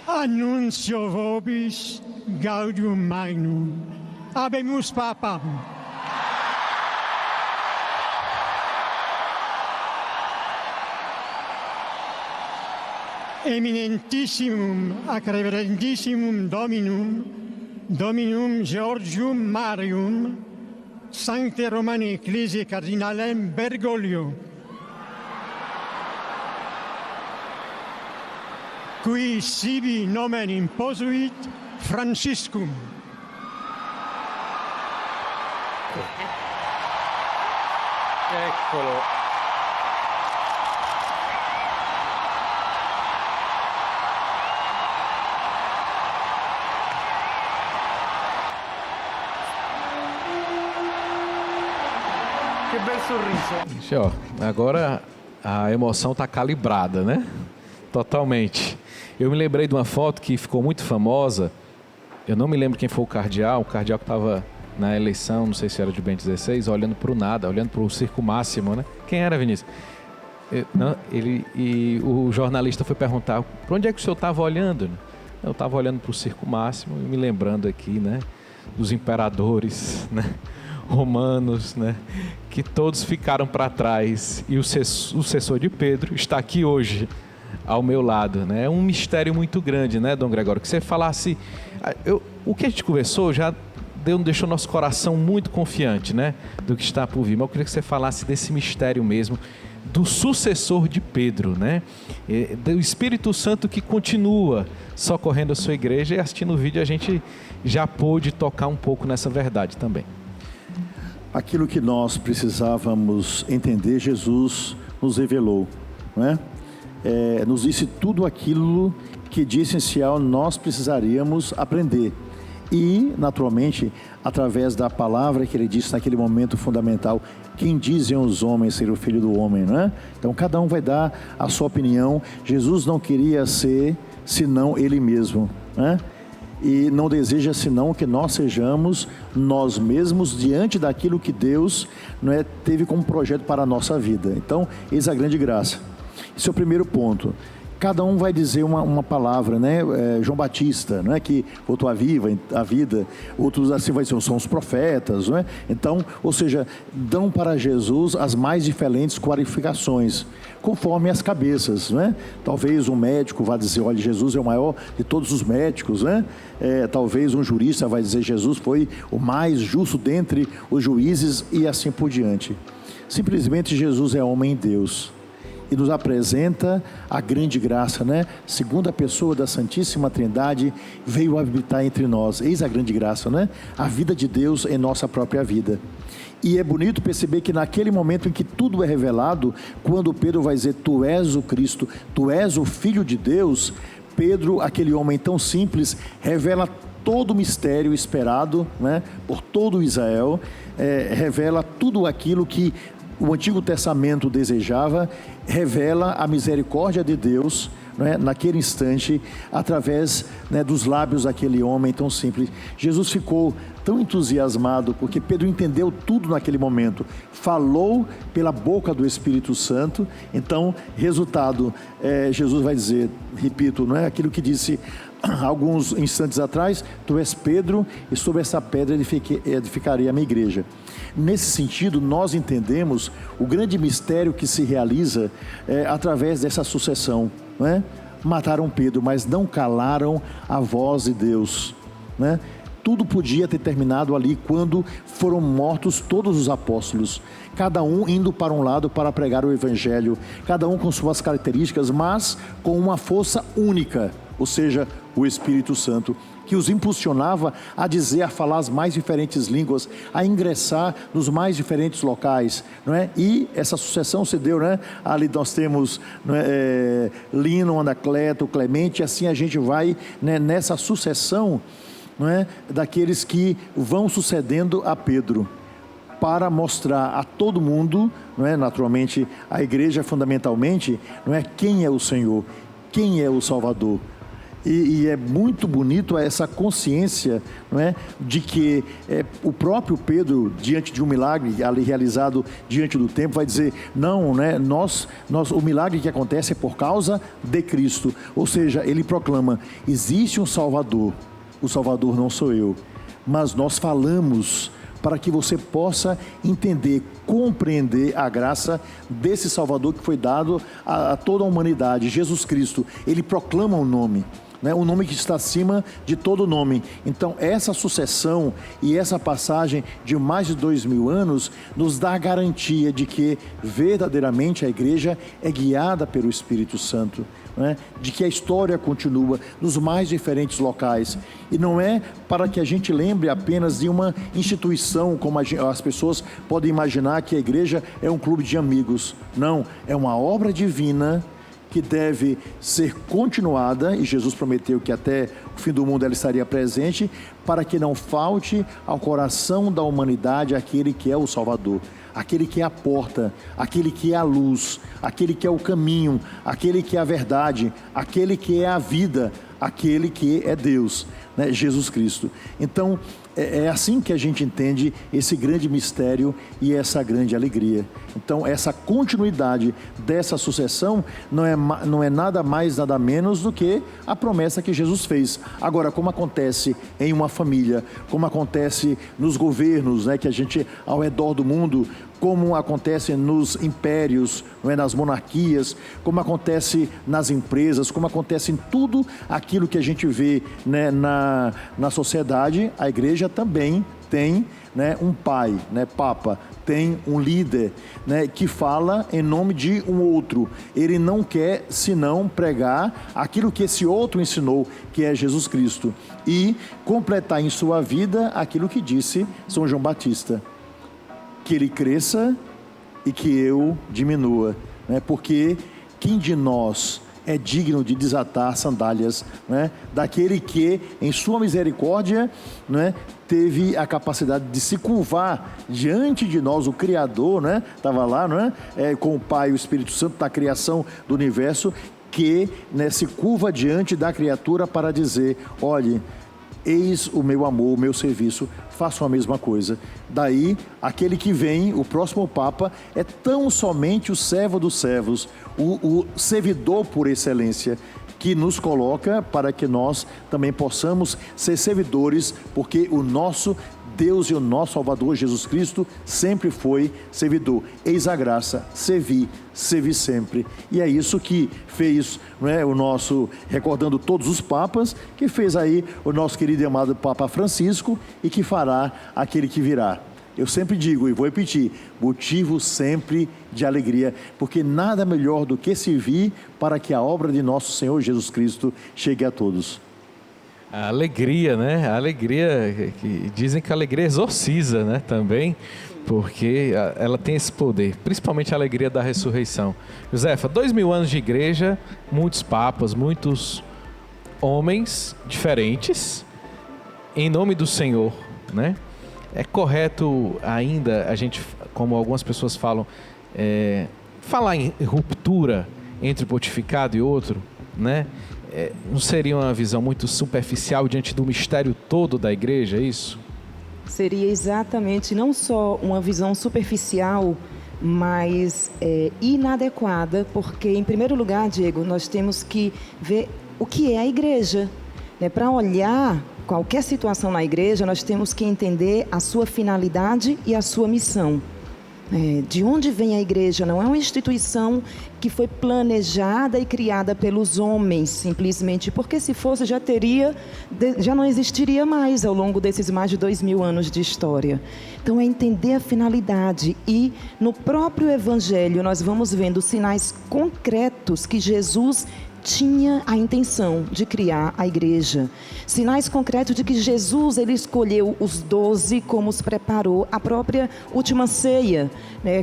Speaker 10: Annuncio vobis gaudium magnum. Habemus Papam. Eminentissimum ac reverendissimum Dominum Georgium Marium, Sancte Romane Ecclesiae Cardinalem Bergoglio, qui sibi nomen imposuit Franciscum.
Speaker 9: Eccolo. Che bel sorriso.
Speaker 4: Agora a emoção está calibrada, né? Totalmente. Eu me lembrei de uma foto que ficou muito famosa. Eu não me lembro quem foi o cardeal que estava na eleição, não sei se era de Bento XVI, olhando para o nada, olhando para o Circo Máximo, né? Quem era, Vinícius? O jornalista foi perguntar, para onde é que o senhor estava olhando? Eu estava olhando para o Circo Máximo e me lembrando aqui, né? Dos imperadores, né? Romanos, né? Que todos ficaram para trás e o sucessor de Pedro está aqui hoje ao meu lado, né? É um mistério muito grande, né, Dom Gregório? Que você falasse... o que a gente conversou já deixou nosso coração muito confiante, né? Do que está por vir. Mas eu queria que você falasse desse mistério mesmo, do sucessor de Pedro, né? Do Espírito Santo que continua socorrendo a sua igreja, e assistindo o vídeo a gente já pôde tocar um pouco nessa verdade também.
Speaker 5: Aquilo que nós precisávamos entender, Jesus nos revelou, não é? Nos disse tudo aquilo que de essencial nós precisaríamos aprender. E, naturalmente, através da palavra que ele disse naquele momento fundamental, quem dizem os homens ser o Filho do Homem, não é? Então, cada um vai dar a sua opinião. Jesus não queria ser senão ele mesmo, não é? E não deseja senão que nós sejamos nós mesmos diante daquilo que Deus, não é, teve como projeto para a nossa vida. Então, eis a grande graça. Esse é o primeiro ponto. Cada um vai dizer uma palavra, né? João Batista, não é, que voltou à vida, outros assim vai dizer, são os profetas, não é? Então, ou seja, dão para Jesus as mais diferentes qualificações, conforme as cabeças, não é? Talvez um médico vá dizer, olha, Jesus é o maior de todos os médicos, né? Talvez um jurista vai dizer, Jesus foi o mais justo dentre os juízes, e assim por diante. Simplesmente Jesus é homem e Deus. E nos apresenta a grande graça, né? Segunda pessoa da Santíssima Trindade veio habitar entre nós. Eis a grande graça, né? A vida de Deus em nossa própria vida. E é bonito perceber que naquele momento em que tudo é revelado, quando Pedro vai dizer, tu és o Cristo, tu és o Filho de Deus, Pedro, aquele homem tão simples, revela todo o mistério esperado, né? Por todo Israel, revela tudo aquilo que o Antigo Testamento desejava, revela a misericórdia de Deus, não é, naquele instante, através, né, dos lábios daquele homem tão simples. Jesus ficou tão entusiasmado, porque Pedro entendeu tudo naquele momento, falou pela boca do Espírito Santo. Então, resultado, Jesus vai dizer, repito, não é aquilo que disse alguns instantes atrás: tu és Pedro, e sobre essa pedra edificarei a minha igreja. Nesse sentido, nós entendemos o grande mistério que se realiza através dessa sucessão, não é? Mataram Pedro, mas não calaram a voz de Deus, né? Tudo podia ter terminado ali quando foram mortos todos os apóstolos, cada um indo para um lado para pregar o evangelho, cada um com suas características, mas com uma força única, ou seja, o Espírito Santo, que os impulsionava a dizer, a falar as mais diferentes línguas, a ingressar nos mais diferentes locais, não é? E essa sucessão se deu, né? Ali nós temos, não é, Lino, Anacleto, Clemente, e assim a gente vai, né, nessa sucessão, não é, daqueles que vão sucedendo a Pedro, para mostrar a todo mundo, não é, naturalmente a igreja fundamentalmente, não é, quem é o Senhor, quem é o Salvador. E é muito bonito essa consciência, não é, de que o próprio Pedro, diante de um milagre ali realizado diante do templo, vai dizer, não, né, o milagre que acontece é por causa de Cristo. Ou seja, ele proclama, existe um Salvador, o Salvador não sou eu, mas nós falamos para que você possa entender, compreender a graça desse Salvador que foi dado a toda a humanidade, Jesus Cristo. Ele proclama o nome, né? O nome que está acima de todo nome. Então essa sucessão e essa passagem de mais de 2000 anos nos dá a garantia de que verdadeiramente a igreja é guiada pelo Espírito Santo, né? De que a história continua nos mais diferentes locais, e não é para que a gente lembre apenas de uma instituição, como as pessoas podem imaginar que a igreja é um clube de amigos. Não, é uma obra divina que deve ser continuada, e Jesus prometeu que até o fim do mundo ela estaria presente, para que não falte ao coração da humanidade aquele que é o Salvador, aquele que é a porta, aquele que é a luz, aquele que é o caminho, aquele que é a verdade, aquele que é a vida, aquele que é Deus, né? Jesus Cristo. Então, é assim que a gente entende esse grande mistério e essa grande alegria. Então, essa continuidade dessa sucessão não é nada mais, nada menos do que a promessa que Jesus fez. Agora, como acontece em uma família, como acontece nos governos, né, que a gente, ao redor do mundo, como acontece nos impérios, não é, nas monarquias, como acontece nas empresas, como acontece em tudo aquilo que a gente vê, né, na sociedade, a igreja também tem, né, um pai, né, Papa, tem um líder, né, que fala em nome de um outro. Ele não quer senão pregar aquilo que esse outro ensinou, que é Jesus Cristo, e completar em sua vida aquilo que disse São João Batista: que ele cresça e que eu diminua, né? Porque quem de nós é digno de desatar sandálias, né, daquele que em sua misericórdia, né, teve a capacidade de se curvar diante de nós, o Criador, né, estava lá, né, com o Pai e o Espírito Santo na criação do universo, que, né, se curva diante da criatura para dizer: olhe, eis o meu amor, o meu serviço, façam a mesma coisa. Daí, aquele que vem, o próximo Papa, é tão somente o servo dos servos, o servidor por excelência, que nos coloca para que nós também possamos ser servidores, porque o nosso Deus e o nosso Salvador Jesus Cristo sempre foi servidor. Eis a graça, servi sempre. E é isso que fez, não é, o nosso, recordando todos os papas, que fez aí o nosso querido e amado Papa Francisco, e que fará aquele que virá. Eu sempre digo e vou repetir: motivo sempre de alegria, porque nada melhor do que servir para que a obra de nosso Senhor Jesus Cristo chegue a todos.
Speaker 4: A alegria, né? A alegria, que dizem que a alegria exorciza, né? Também, porque ela tem esse poder, principalmente a alegria da ressurreição. Josefa, 2000 anos de igreja, muitos papas, muitos homens diferentes, em nome do Senhor, né? É correto ainda a gente, como algumas pessoas falam, falar em ruptura entre o pontificado e outro? né? Não seria uma visão muito superficial diante do mistério todo da igreja, é isso?
Speaker 6: Seria exatamente não só uma visão superficial, mas inadequada, porque, em primeiro lugar, Diego, nós temos que ver o que é a igreja. Para olhar qualquer situação na igreja, nós temos que entender a sua finalidade e a sua missão. De onde vem a igreja? Não é uma instituição que foi planejada e criada pelos homens, simplesmente, porque se fosse já não existiria mais ao longo desses mais de 2000 anos de história. Então é entender a finalidade, e no próprio Evangelho nós vamos vendo sinais concretos que Jesus tinha a intenção de criar a igreja. Sinais concretos de que Jesus, ele escolheu os 12 como os preparou. A própria última ceia,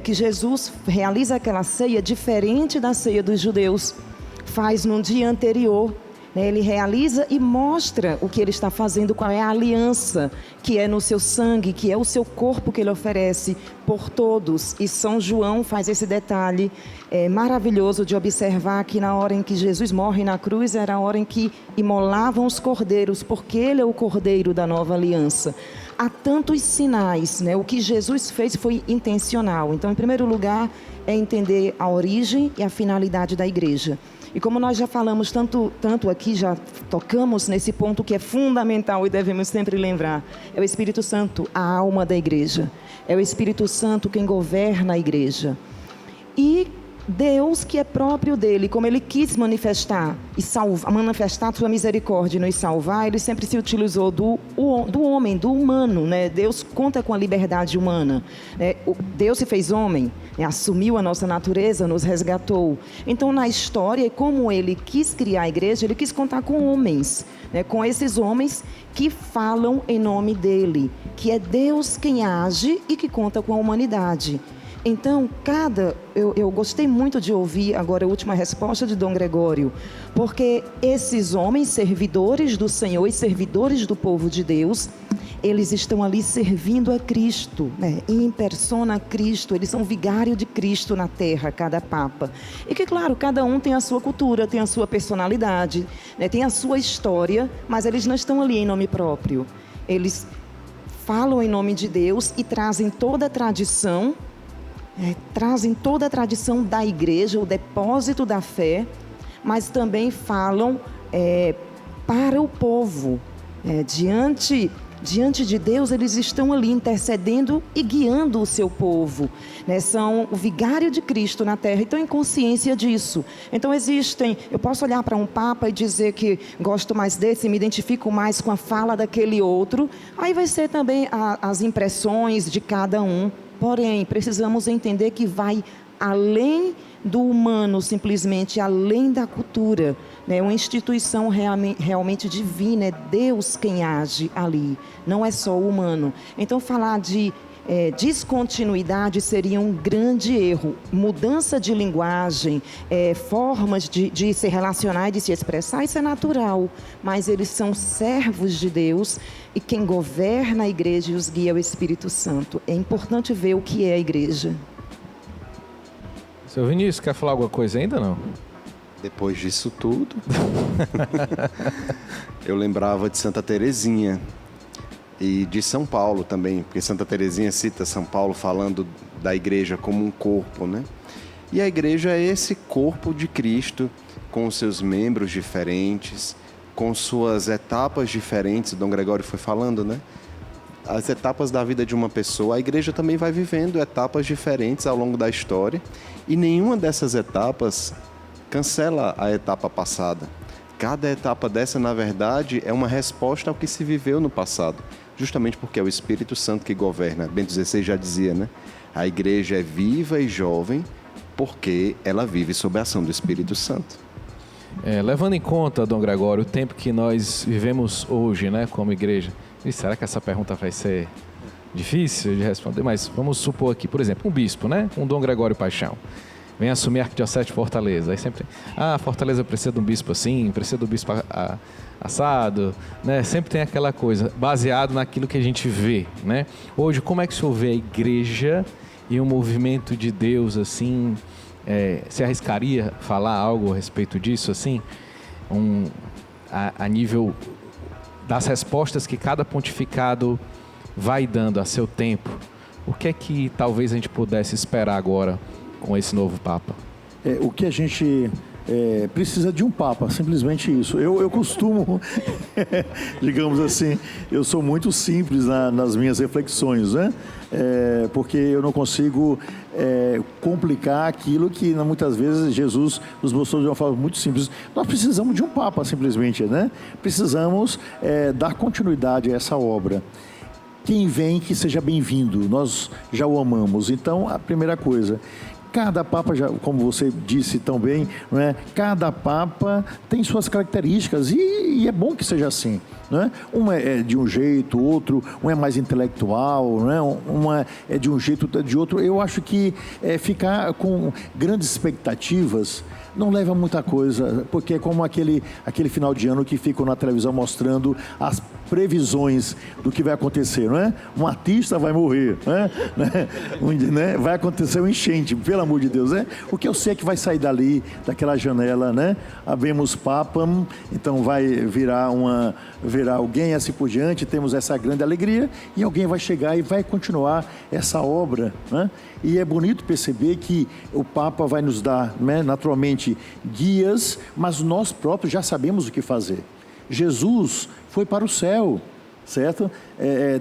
Speaker 6: que Jesus realiza aquela ceia diferente da ceia dos judeus. Faz no dia anterior. Ele realiza e mostra o que ele está fazendo, qual é a aliança que é no seu sangue, que é o seu corpo que ele oferece por todos. E São João faz esse detalhe maravilhoso de observar que na hora em que Jesus morre na cruz era a hora em que imolavam os cordeiros, porque ele é o cordeiro da nova aliança. Há tantos sinais, o que Jesus fez foi intencional. Então, em primeiro lugar, é entender a origem e a finalidade da igreja. E como nós já falamos tanto aqui, já tocamos nesse ponto que é fundamental e devemos sempre lembrar, é o Espírito Santo, a alma da igreja. É o Espírito Santo quem governa a igreja. E Deus, que é próprio dele, como ele quis manifestar e manifestar sua misericórdia e nos salvar, ele sempre se utilizou do homem, do humano, Deus conta com a liberdade humana. Deus se fez homem, assumiu a nossa natureza, nos resgatou. Então, na história, como ele quis criar a igreja, ele quis contar com homens, com esses homens que falam em nome dele, que é Deus quem age e que conta com a humanidade. Então, eu gostei muito de ouvir agora a última resposta de Dom Gregório, porque esses homens, servidores do Senhor e servidores do povo de Deus, eles estão ali servindo a Cristo, in persona Cristo, eles são vigário de Cristo na terra, cada papa. E que, claro, cada um tem a sua cultura, tem a sua personalidade, tem a sua história, mas eles não estão ali em nome próprio. Eles falam em nome de Deus e trazem toda a tradição, da igreja, o depósito da fé, mas também falam para o povo. Diante de Deus, eles estão ali intercedendo e guiando o seu povo. São o vigário de Cristo na terra e estão em consciência disso. Então eu posso olhar para um papa e dizer que gosto mais desse, me identifico mais com a fala daquele outro. Aí vai ser também as impressões de cada um. Porém, precisamos entender que vai além do humano, simplesmente além da cultura. É uma instituição realmente divina, é Deus quem age ali, não é só o humano. Então, falar de descontinuidade seria um grande erro. Mudança de linguagem, formas de se relacionar e de se expressar, isso é natural. Mas eles são servos de Deus e quem governa a igreja e os guia é o Espírito Santo. É importante ver o que é a igreja.
Speaker 4: Seu Vinícius, quer falar alguma coisa ainda, não?
Speaker 7: Depois disso tudo, eu lembrava de Santa Teresinha. E de São Paulo também, porque Santa Teresinha cita São Paulo falando da igreja como um corpo, E a igreja é esse corpo de Cristo, com os seus membros diferentes, com suas etapas diferentes. Dom Gregório foi falando, As etapas da vida de uma pessoa, a igreja também vai vivendo etapas diferentes ao longo da história, e nenhuma dessas etapas cancela a etapa passada. Cada etapa dessa, na verdade, é uma resposta ao que se viveu no passado. Justamente porque é o Espírito Santo que governa. Bento XVI já dizia, A igreja é viva e jovem porque ela vive sob a ação do Espírito Santo.
Speaker 4: Levando em conta, Dom Gregório, o tempo que nós vivemos hoje, como igreja. E será que essa pergunta vai ser difícil de responder? Mas vamos supor aqui, por exemplo, um bispo, um Dom Gregório Paixão. Vem assumir a Arquidiocese de Fortaleza. Aí sempre, Fortaleza precisa de um bispo assim, precisa de um bispo assado, Sempre tem aquela coisa, baseado naquilo que a gente vê, Hoje, como é que o senhor vê a igreja e o movimento de Deus, assim, se arriscaria a falar algo a respeito disso, assim? a nível das respostas que cada pontificado vai dando a seu tempo, o que é que talvez a gente pudesse esperar agora com esse novo Papa?
Speaker 5: O que a gente precisa de um Papa, simplesmente isso. Eu costumo, digamos assim, eu sou muito simples nas minhas reflexões, né? Porque eu não consigo complicar aquilo que muitas vezes Jesus nos mostrou de uma forma muito simples. Nós precisamos de um Papa, simplesmente, né? Precisamos dar continuidade a essa obra. Quem vem, que seja bem-vindo, nós já o amamos. Então, a primeira coisa, cada Papa, como você disse tão bem, não é? Cada Papa tem suas características e é bom que seja assim. Não é? Um é de um jeito, outro, um é mais intelectual, não é? Uma é de um jeito, de outro. Eu acho que ficar com grandes expectativas não leva a muita coisa, porque é como aquele final de ano que ficam na televisão mostrando as previsões do que vai acontecer, não é? Um artista vai morrer, né? Vai acontecer um enchente, pelo amor de Deus, né? O que eu sei é que vai sair dali, daquela janela, né? Abemos Papa, então vai virar alguém assim por diante, temos essa grande alegria e alguém vai chegar e vai continuar essa obra, né? E é bonito perceber que o Papa vai nos dar, né, naturalmente, guias, mas nós próprios já sabemos o que fazer. Jesus foi para o céu, certo?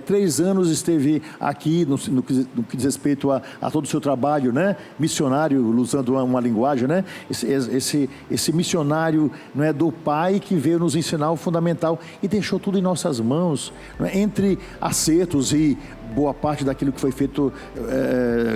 Speaker 5: 3 anos esteve aqui no que diz respeito a todo o seu trabalho, né? Missionário, usando uma linguagem, né? Esse missionário, não é, do Pai, que veio nos ensinar o fundamental e deixou tudo em nossas mãos, não é? Entre acertos e boa parte daquilo que foi feito,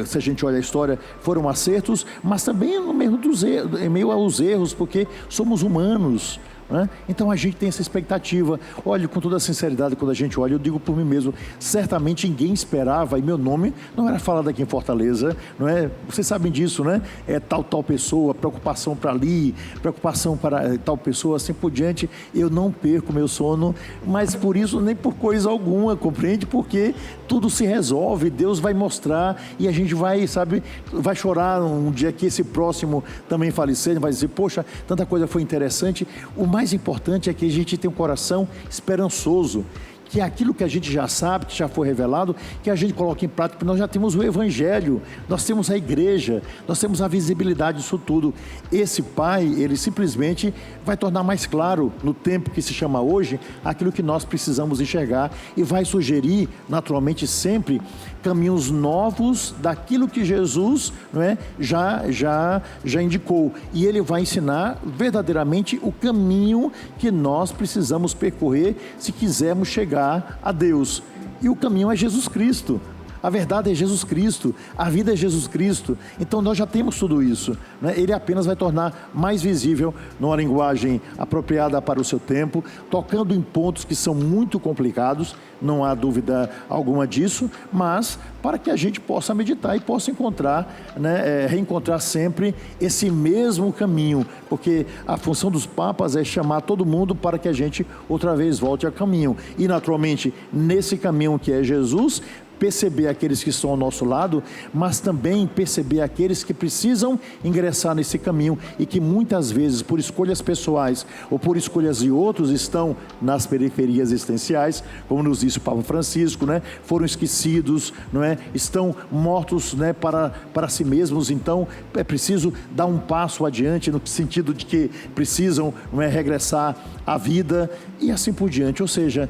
Speaker 5: se a gente olha a história, foram acertos, mas também no meio aos erros, porque somos humanos, né? Então a gente tem essa expectativa. Olha, com toda a sinceridade, quando a gente olha, eu digo por mim mesmo, certamente ninguém esperava, e meu nome não era falado aqui em Fortaleza, não é? Vocês sabem disso, né? Tal pessoa, preocupação para ali, preocupação para tal pessoa, assim por diante. Eu não perco meu sono, mas por isso, nem por coisa alguma, compreende? Porque tudo se resolve, Deus vai mostrar e a gente vai, sabe, vai chorar um dia que esse próximo também falecer, vai dizer, poxa, tanta coisa foi interessante. O mais importante é que a gente tenha um coração esperançoso, que aquilo que a gente já sabe, que já foi revelado, que a gente coloque em prática, porque nós já temos o Evangelho, nós temos a igreja, nós temos a visibilidade disso tudo. Esse Pai, ele simplesmente vai tornar mais claro, no tempo que se chama hoje, aquilo que nós precisamos enxergar e vai sugerir, naturalmente, sempre caminhos novos daquilo que Jesus, não é, já indicou. E ele vai ensinar verdadeiramente o caminho que nós precisamos percorrer se quisermos chegar a Deus. E o caminho é Jesus Cristo. A verdade é Jesus Cristo, a vida é Jesus Cristo. Então nós já temos tudo isso, né? Ele apenas vai tornar mais visível numa linguagem apropriada para o seu tempo, tocando em pontos que são muito complicados, não há dúvida alguma disso, mas para que a gente possa meditar e possa encontrar, né, reencontrar sempre esse mesmo caminho, porque a função dos papas é chamar todo mundo para que a gente outra vez volte ao caminho. E naturalmente, nesse caminho que é Jesus, perceber aqueles que estão ao nosso lado, mas também perceber aqueles que precisam ingressar nesse caminho e que muitas vezes, por escolhas pessoais ou por escolhas de outros, estão nas periferias existenciais, como nos disse o Papa Francisco, né? Foram esquecidos, não é? Estão mortos, né, para si mesmos. Então é preciso dar um passo adiante, no sentido de que precisam, não é, regressar à vida e assim por diante. Ou seja,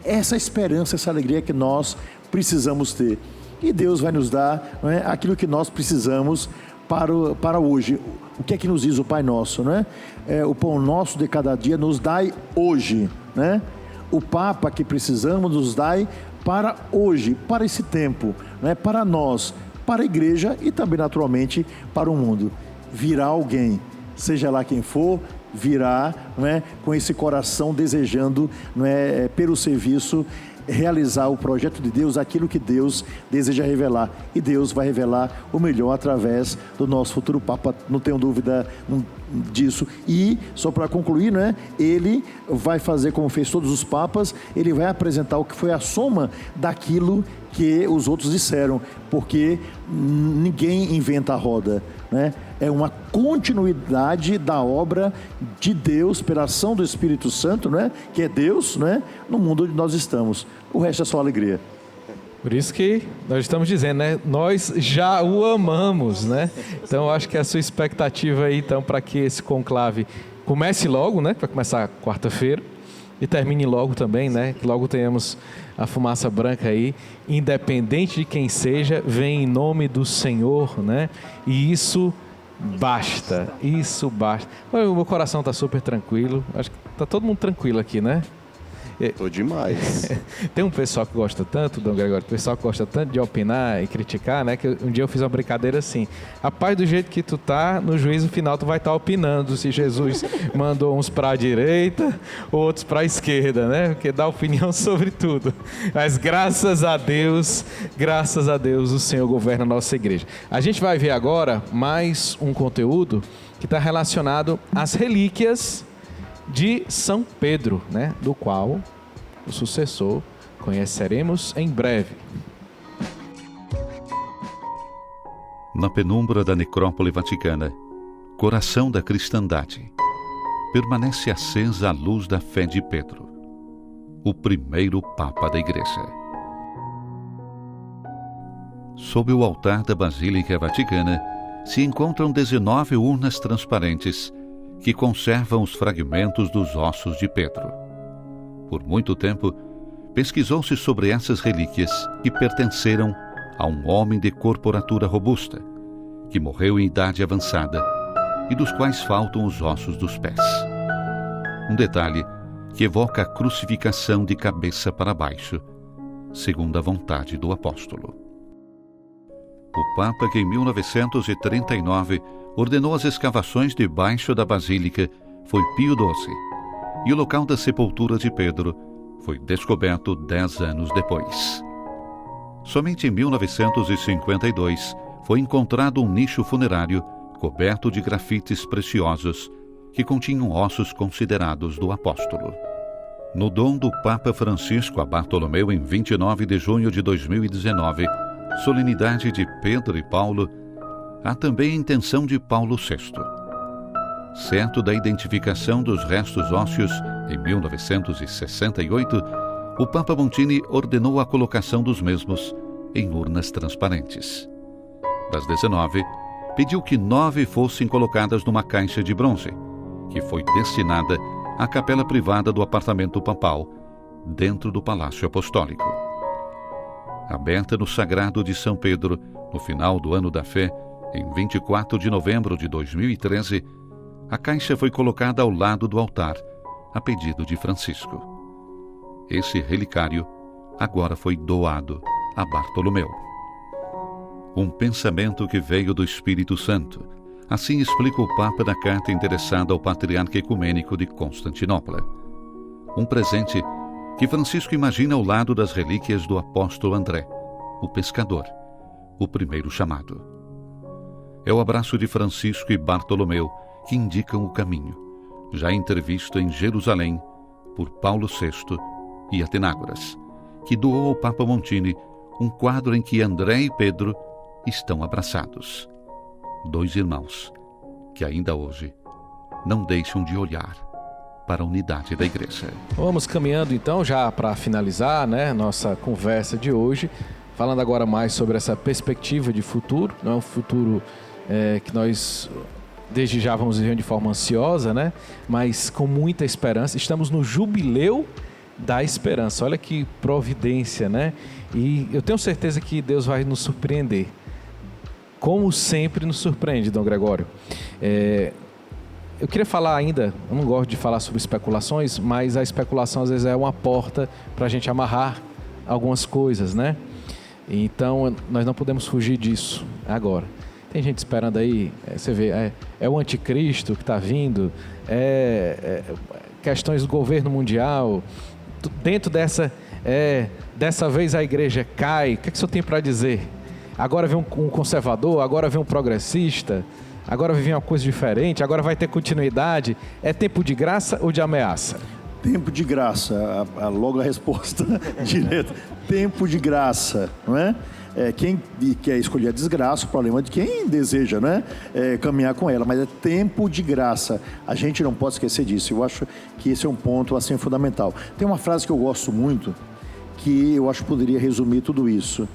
Speaker 5: essa esperança, essa alegria que nós precisamos ter, e Deus vai nos dar, não é, aquilo que nós precisamos para hoje. O que é que nos diz o Pai Nosso, não é? O pão nosso de cada dia nos dai hoje, né? O Papa que precisamos nos dai para hoje, para esse tempo, não é? Para nós, para a igreja e também naturalmente para o mundo. Virá alguém, seja lá quem for, virá, não é, com esse coração desejando, não é, pelo serviço, realizar o projeto de Deus, aquilo que Deus deseja revelar. E Deus vai revelar o melhor através do nosso futuro Papa, não tenho dúvida disso. E, só para concluir, né, ele vai fazer como fez todos os papas, ele vai apresentar o que foi a soma daquilo que os outros disseram, porque ninguém inventa a roda, né? É uma continuidade da obra de Deus, pela ação do Espírito Santo, né? Que é Deus, né? No mundo onde nós estamos. O resto é só alegria.
Speaker 4: Por isso que nós estamos dizendo, né? Nós já o amamos, né? Então, eu acho que a sua expectativa aí, então, para que esse conclave comece logo, né? Para começar quarta-feira e termine logo também, né? Que logo tenhamos a fumaça branca aí, independente de quem seja, vem em nome do Senhor, né? E isso basta, isso basta. O meu coração está super tranquilo, acho que está todo mundo tranquilo aqui, né?
Speaker 7: Tô demais.
Speaker 4: Tem um pessoal que gosta tanto, Dom Gregório, pessoal que gosta tanto de opinar e criticar, né? Que um dia eu fiz uma brincadeira assim: rapaz, do jeito que tu tá, no juízo final tu vai estar opinando se Jesus mandou uns para a direita, outros para a esquerda, né? Porque dá opinião sobre tudo. Mas graças a Deus, o Senhor governa a nossa igreja. A gente vai ver agora mais um conteúdo que está relacionado às relíquias de São Pedro, né? Do qual o sucessor conheceremos em breve.
Speaker 12: Na penumbra da necrópole vaticana, coração da cristandade, permanece acesa a luz da fé de Pedro, o primeiro Papa da Igreja. Sob o altar da Basílica Vaticana se encontram 19 urnas transparentes que conservam os fragmentos dos ossos de Pedro. Por muito tempo, pesquisou-se sobre essas relíquias que pertenceram a um homem de corporatura robusta, que morreu em idade avançada e dos quais faltam os ossos dos pés. Um detalhe que evoca a crucificação de cabeça para baixo, segundo a vontade do apóstolo. O Papa, que em 1939 ordenou as escavações debaixo da Basílica, foi Pio XII, e o local da sepultura de Pedro foi descoberto 10 anos depois. Somente em 1952 foi encontrado um nicho funerário coberto de grafites preciosos que continham ossos considerados do apóstolo. No dom do Papa Francisco a Bartolomeu em 29 de junho de 2019, solenidade de Pedro e Paulo, há também a intenção de Paulo VI. Certo da identificação dos restos ósseos em 1968, o Papa Montini ordenou a colocação dos mesmos em urnas transparentes. Das 19, pediu que 9 fossem colocadas numa caixa de bronze, que foi destinada à capela privada do apartamento papal, dentro do Palácio Apostólico. Aberta no Sagrado de São Pedro, no final do Ano da Fé, em 24 de novembro de 2013, a caixa foi colocada ao lado do altar, a pedido de Francisco. Esse relicário agora foi doado a Bartolomeu. Um pensamento que veio do Espírito Santo, assim explica o Papa na carta endereçada ao Patriarca Ecumênico de Constantinopla. Um presente que Francisco imagina ao lado das relíquias do apóstolo André, o pescador, o primeiro chamado. É o abraço de Francisco e Bartolomeu que indicam o caminho, já entrevisto em Jerusalém por Paulo VI e Atenágoras, que doou ao Papa Montini um quadro em que André e Pedro estão abraçados. 2 irmãos que ainda hoje não deixam de olhar para a unidade da Igreja.
Speaker 4: Vamos caminhando então já para finalizar, né, nossa conversa de hoje, falando agora mais sobre essa perspectiva de futuro. Não é um futuro que nós desde já vamos viver de forma ansiosa, né, mas com muita esperança. Estamos no jubileu da esperança. Olha que providência, né? E eu tenho certeza que Deus vai nos surpreender, como sempre nos surpreende, Dom Gregório. Eu queria falar ainda, eu não gosto de falar sobre especulações, mas a especulação às vezes é uma porta para a gente amarrar algumas coisas, né? Então nós não podemos fugir disso agora. Tem gente esperando aí, você vê, é o anticristo que está vindo, questões do governo mundial. Dentro dessa vez a igreja cai. O que é que o senhor tem para dizer? Agora vem um conservador, agora vem um progressista, agora vai vir uma coisa diferente, agora vai ter continuidade. É tempo de graça ou de ameaça?
Speaker 5: Tempo de graça, logo a resposta direta. Tempo de graça, não é? Quem quer escolher a desgraça, o problema é de quem deseja, né? Caminhar com ela, mas é tempo de graça. A gente não pode esquecer disso. Eu acho que esse é um ponto assim fundamental. Tem uma frase que eu gosto muito, que eu acho que poderia resumir tudo isso.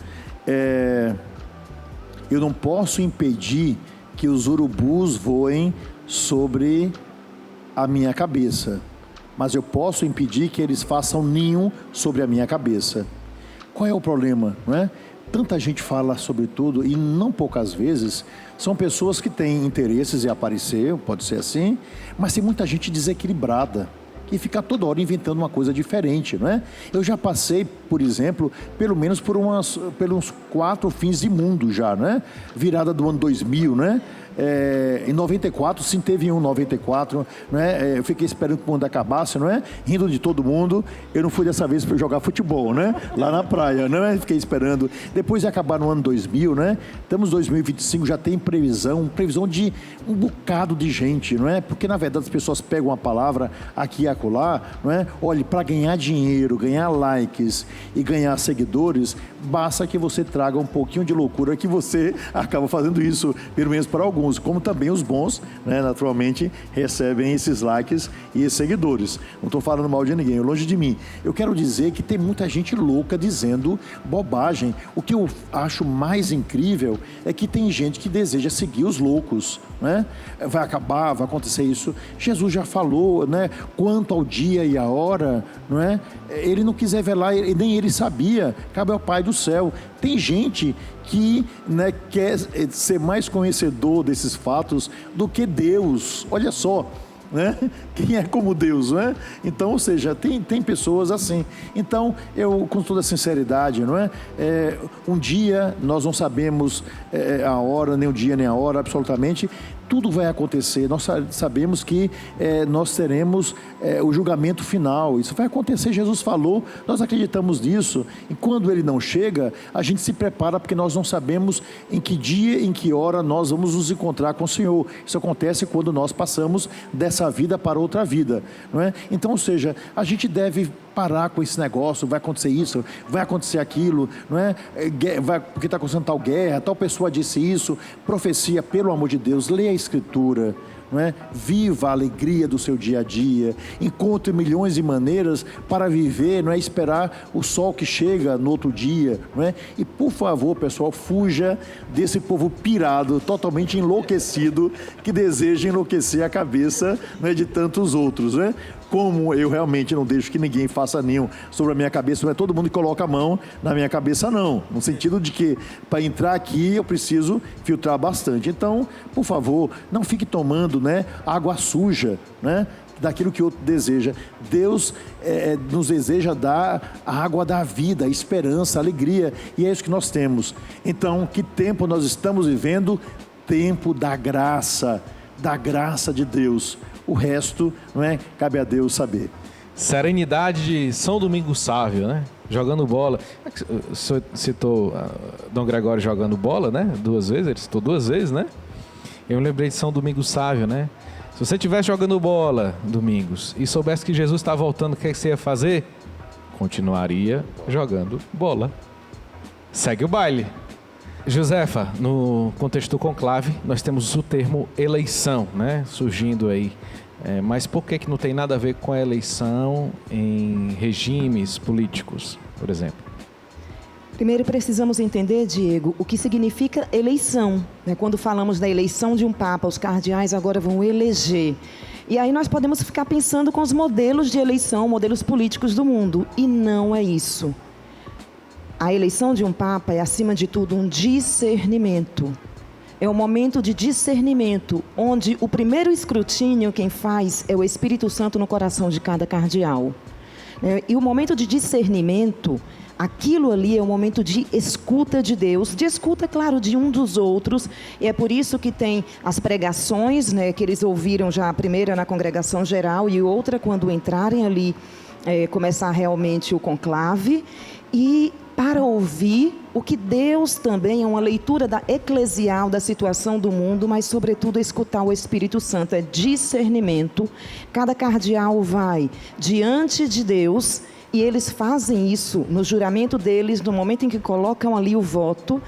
Speaker 5: Eu não posso impedir que os urubus voem sobre a minha cabeça, mas eu posso impedir que eles façam ninho sobre a minha cabeça. Qual é o problema, não é? Tanta gente fala sobre tudo e não poucas vezes são pessoas que têm interesses em aparecer, pode ser assim, mas tem muita gente desequilibrada, que fica toda hora inventando uma coisa diferente, não é? Eu já passei, por exemplo, pelo menos pelos 4 fins de mundo já, né? Virada do ano 2000, né? Em 94, sim, teve um 94, né? Eu fiquei esperando que o mundo acabasse, não é? Rindo de todo mundo. Eu não fui dessa vez para jogar futebol, né? Lá na praia, né? Fiquei esperando. Depois de acabar no ano 2000, né? Estamos em 2025, já tem previsão de um bocado de gente, não é? Porque na verdade as pessoas pegam a palavra aqui e acolá, não é? Olha, para ganhar dinheiro, ganhar likes e ganhar seguidores, basta que você traga um pouquinho de loucura, que você acaba fazendo isso, pelo menos para alguns. Como também os bons, né, naturalmente, recebem esses likes e esses seguidores. Não estou falando mal de ninguém, longe de mim. Eu quero dizer que tem muita gente louca dizendo bobagem. O que eu acho mais incrível é que tem gente que deseja seguir os loucos, né? Vai acabar, vai acontecer isso. Jesus já falou, né, quanto ao dia e a hora, não é? Ele não quis revelar, nem ele sabia, cabe ao Pai do céu. Tem gente que, né, quer ser mais conhecedor desses fatos do que Deus. Olha só, né? Quem é como Deus, né? Então, ou seja, tem pessoas assim. Então, eu, com toda sinceridade, não é? Um dia nós não sabemos a hora, nem o dia, nem a hora, absolutamente. Tudo vai acontecer. Nós sabemos que nós teremos o julgamento final. Isso vai acontecer, Jesus falou, nós acreditamos nisso. E quando ele não chega, a gente se prepara, porque nós não sabemos em que dia, em que hora nós vamos nos encontrar com o Senhor. Isso acontece quando nós passamos dessa vida para outra vida, não é? Então, ou seja, a gente deve parar com esse negócio, vai acontecer isso, vai acontecer aquilo, não é? Porque está acontecendo tal guerra, tal pessoa disse isso, profecia, pelo amor de Deus, leia a Escritura, não é? Viva a alegria do seu dia a dia, encontre milhões de maneiras para viver, não é? Esperar o sol que chega no outro dia, não é? E por favor, pessoal, fuja desse povo pirado, totalmente enlouquecido, que deseja enlouquecer a cabeça, não é, de tantos outros, não é? Como eu realmente não deixo que ninguém faça ninho sobre a minha cabeça, não é todo mundo que coloca a mão na minha cabeça, não. No sentido de que, para entrar aqui, eu preciso filtrar bastante. Então, por favor, não fique tomando, né, água suja, né, daquilo que o outro deseja. Deus nos deseja dar a água da vida, a esperança, a alegria, e é isso que nós temos. Então, que tempo nós estamos vivendo? Tempo da graça de Deus. O resto, não é? Cabe a Deus saber.
Speaker 4: Serenidade de São Domingos Sávio, né? Jogando bola. O senhor citou Dom Gregório jogando bola, né? 2 vezes, ele citou 2 vezes, né? Eu me lembrei de São Domingos Sávio, né? Se você estivesse jogando bola, Domingos, e soubesse que Jesus está voltando, o que você ia fazer? Continuaria jogando bola. Segue o baile. Josefa, no contexto do conclave, nós temos o termo eleição, né, surgindo aí. Mas por que não tem nada a ver com a eleição em regimes políticos, por exemplo?
Speaker 6: Primeiro precisamos entender, Diego, o que significa eleição, né? Quando falamos da eleição de um papa, os cardeais agora vão eleger. E aí nós podemos ficar pensando com os modelos de eleição, modelos políticos do mundo. E não é isso. A eleição de um papa é, acima de tudo, um discernimento. É um momento de discernimento, onde o primeiro escrutínio quem faz é o Espírito Santo no coração de cada cardeal. E o momento de discernimento, aquilo ali é um momento de escuta de Deus, de escuta, claro, de um dos outros. E é por isso que tem as pregações, né, que eles ouviram já, a primeira na congregação geral e outra quando entrarem ali, começar realmente o conclave. E para ouvir o que Deus também é uma leitura eclesial da situação do mundo, mas sobretudo escutar o Espírito Santo, é discernimento. Cada cardeal vai diante de Deus e eles fazem isso no juramento deles, no momento em que colocam ali o voto,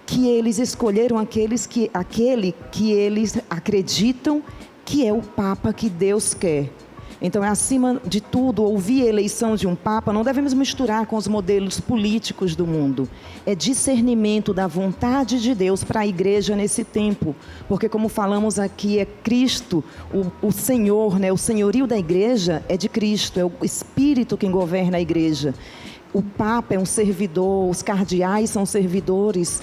Speaker 6: que eles escolheram aquele que eles acreditam que é o Papa que Deus quer. Então, é acima de tudo, ouvir a eleição de um Papa, não devemos misturar com os modelos políticos do mundo. É discernimento da vontade de Deus para a igreja nesse tempo. Porque, como falamos aqui, é Cristo, o Senhor, né? O senhorio da igreja é de Cristo, é o Espírito quem governa a igreja. O Papa é um servidor, os cardeais são servidores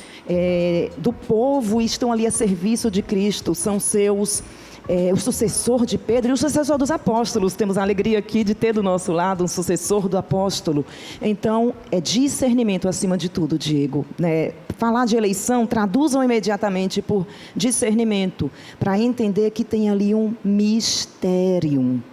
Speaker 6: do povo e estão ali a serviço de Cristo, são o sucessor de Pedro e o sucessor dos apóstolos. Temos a alegria aqui de ter do nosso lado um sucessor do apóstolo. Então, é discernimento acima de tudo, Diego, né? Falar de eleição, traduzam imediatamente por discernimento, para entender que tem ali um mistério.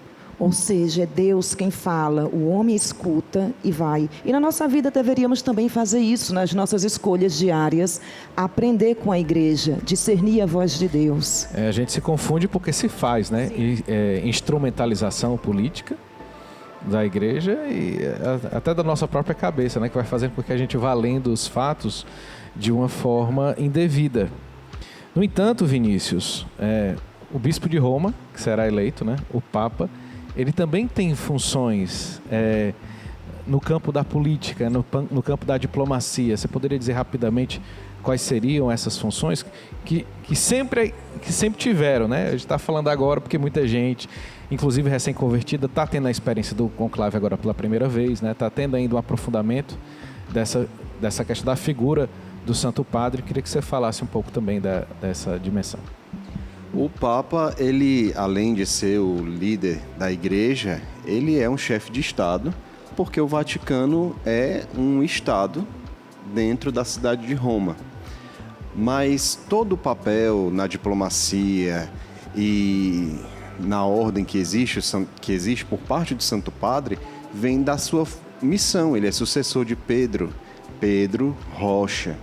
Speaker 6: Ou seja, é Deus quem fala, o homem escuta e vai. E na nossa vida deveríamos também fazer isso, nas nossas escolhas diárias, aprender com a igreja, discernir a voz de Deus.
Speaker 4: A gente se confunde porque se faz, né? Instrumentalização política da igreja e até da nossa própria cabeça, né? Que vai fazer com que a gente vá lendo os fatos de uma forma indevida. No entanto, Vinícius, o bispo de Roma, que será eleito, né? O Papa, ele também tem funções no campo da política, no campo da diplomacia. Você poderia dizer rapidamente quais seriam essas funções que sempre tiveram, né? A gente está falando agora porque muita gente, inclusive recém-convertida, está tendo a experiência do conclave agora pela primeira vez, né? Está tendo ainda um aprofundamento dessa questão da figura do Santo Padre. Queria que você falasse um pouco também dessa dimensão.
Speaker 7: O Papa, ele, além de ser o líder da igreja, ele é um chefe de Estado, porque o Vaticano é um Estado dentro da cidade de Roma. Mas todo o papel na diplomacia e na ordem que existe por parte do Santo Padre, vem da sua missão. Ele é sucessor de Pedro Rocha,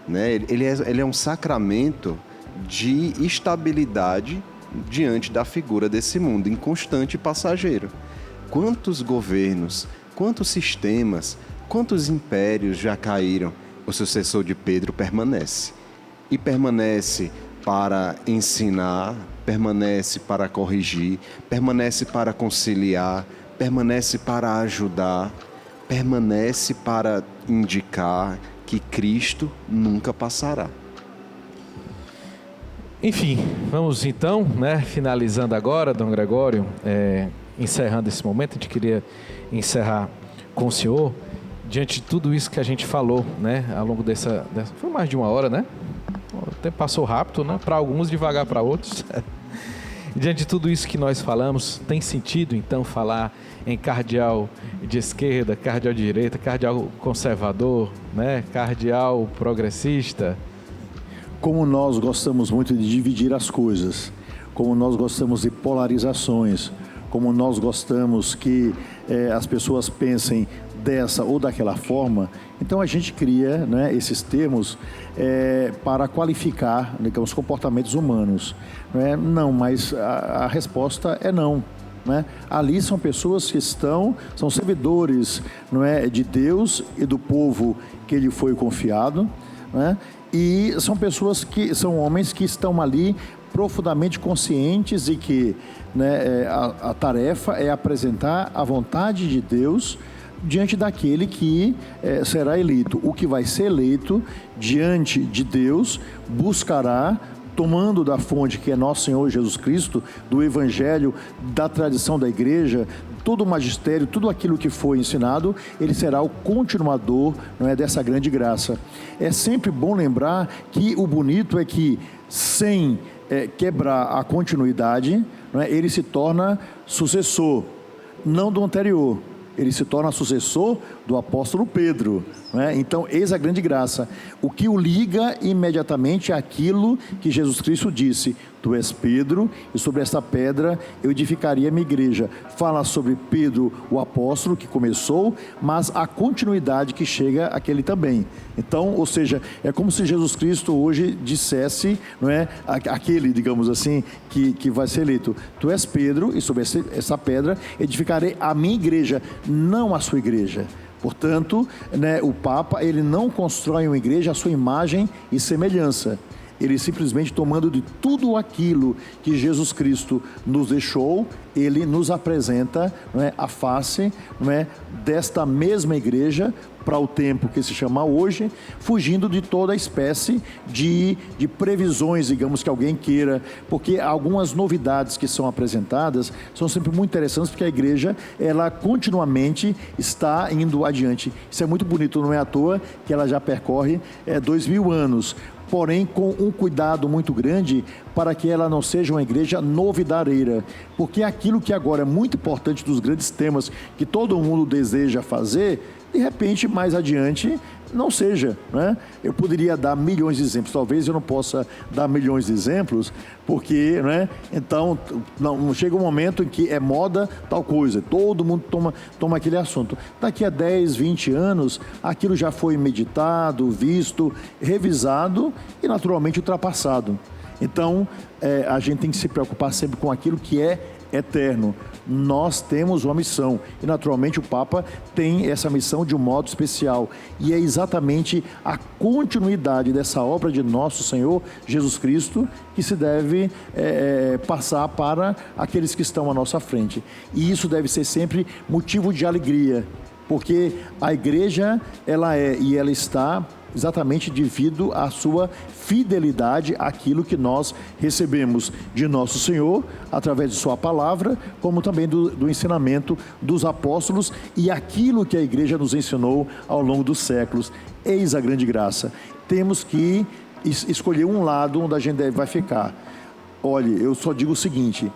Speaker 7: né? Ele é um sacramento de estabilidade diante da figura desse mundo inconstante e passageiro. Quantos governos, quantos sistemas, quantos impérios já caíram? O sucessor de Pedro permanece. E permanece para ensinar, permanece para corrigir, permanece para conciliar, permanece para ajudar, permanece para indicar que Cristo nunca passará.
Speaker 4: Enfim, vamos então, né, finalizando agora, Dom Gregório, encerrando esse momento. A gente queria encerrar com o senhor, diante de tudo isso que a gente falou, né, ao longo dessa foi mais de 1 hora, né? O tempo passou rápido, né? Para alguns, devagar para outros. Diante de tudo isso que nós falamos, tem sentido então falar em cardeal de esquerda, cardeal de direita, cardeal conservador, né? Cardeal progressista?
Speaker 5: Como nós gostamos muito de dividir as coisas, como nós gostamos de polarizações, como nós gostamos que as pessoas pensem dessa ou daquela forma, então a gente cria, né, esses termos para qualificar, né, os comportamentos humanos. Não, mas a resposta é não. Né? Ali são pessoas que são servidores, não é, de Deus e do povo que lhe foi confiado, né? E são pessoas são homens que estão ali profundamente conscientes de que, né, a tarefa é apresentar a vontade de Deus diante daquele que será eleito. O que vai ser eleito diante de Deus buscará, tomando da fonte que é nosso Senhor Jesus Cristo, do Evangelho, da tradição da igreja, todo o magistério, tudo aquilo que foi ensinado, ele será o continuador, não é, dessa grande graça. É sempre bom lembrar que o bonito é que, sem quebrar a continuidade, não é, ele se torna sucessor, não do anterior. Ele se torna sucessor do apóstolo Pedro, né? Então, eis a grande graça. O que o liga imediatamente é aquilo que Jesus Cristo disse: tu és Pedro, e sobre esta pedra eu edificaria a minha igreja. Fala sobre Pedro, o apóstolo, que começou, mas a continuidade que chega àquele também. Então, ou seja, é como se Jesus Cristo hoje dissesse, não é, aquele, digamos assim, que vai ser eleito: tu és Pedro, e sobre essa pedra edificarei a minha igreja, não a sua igreja. Portanto, né, o Papa, ele não constrói uma igreja à sua imagem e semelhança. Ele simplesmente, tomando de tudo aquilo que Jesus Cristo nos deixou, ele nos apresenta, não é, a face, não é, desta mesma igreja para o tempo que se chama hoje, fugindo de toda espécie de previsões, digamos, que alguém queira, porque algumas novidades que são apresentadas são sempre muito interessantes, porque a igreja, ela continuamente está indo adiante. Isso é muito bonito, não é à toa que ela já percorre 2000 anos, porém com um cuidado muito grande para que ela não seja uma igreja novidadeira, porque aquilo que agora é muito importante dos grandes temas que todo mundo deseja fazer, de repente, mais adiante, não seja, né? Eu poderia dar milhões de exemplos, talvez eu não possa dar milhões de exemplos, porque, né? Então, não chega um momento em que é moda tal coisa, todo mundo toma aquele assunto. Daqui a 10, 20 anos, aquilo já foi meditado, visto, revisado e naturalmente ultrapassado. Então, a gente tem que se preocupar sempre com aquilo que é eterno. Nós temos uma missão e naturalmente o Papa tem essa missão de um modo especial, e é exatamente a continuidade dessa obra de nosso Senhor Jesus Cristo que se deve passar para aqueles que estão à nossa frente, e isso deve ser sempre motivo de alegria, porque a igreja, ela é e ela está exatamente devido à sua fidelidade àquilo que nós recebemos de nosso Senhor, através de sua palavra, como também do ensinamento dos apóstolos e aquilo que a igreja nos ensinou ao longo dos séculos. Eis a grande graça. Temos que escolher um lado onde a gente vai ficar. Olhe, eu só digo o seguinte: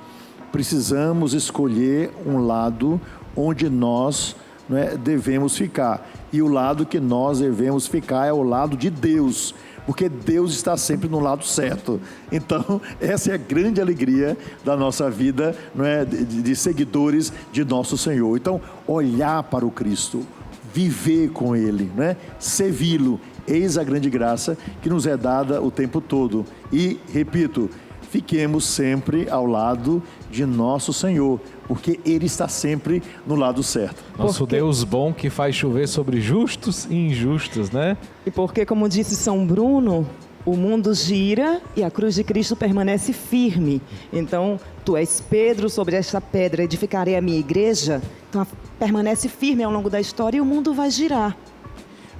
Speaker 5: precisamos escolher um lado onde nós, né, devemos ficar, e o lado que nós devemos ficar é o lado de Deus, porque Deus está sempre no lado certo. Então, essa é a grande alegria da nossa vida, não é, de seguidores de nosso Senhor. Então, olhar para o Cristo, viver com Ele, né, servi-lo, eis a grande graça que nos é dada o tempo todo. E, repito, fiquemos sempre ao lado de nosso Senhor, porque Ele está sempre no lado certo.
Speaker 4: Nosso Deus bom, que faz chover sobre justos e injustos, né?
Speaker 6: E porque, como disse São Bruno, o mundo gira e a cruz de Cristo permanece firme. Então, tu és Pedro, sobre esta pedra edificarei a minha igreja. Então, permanece firme ao longo da história e o mundo vai girar.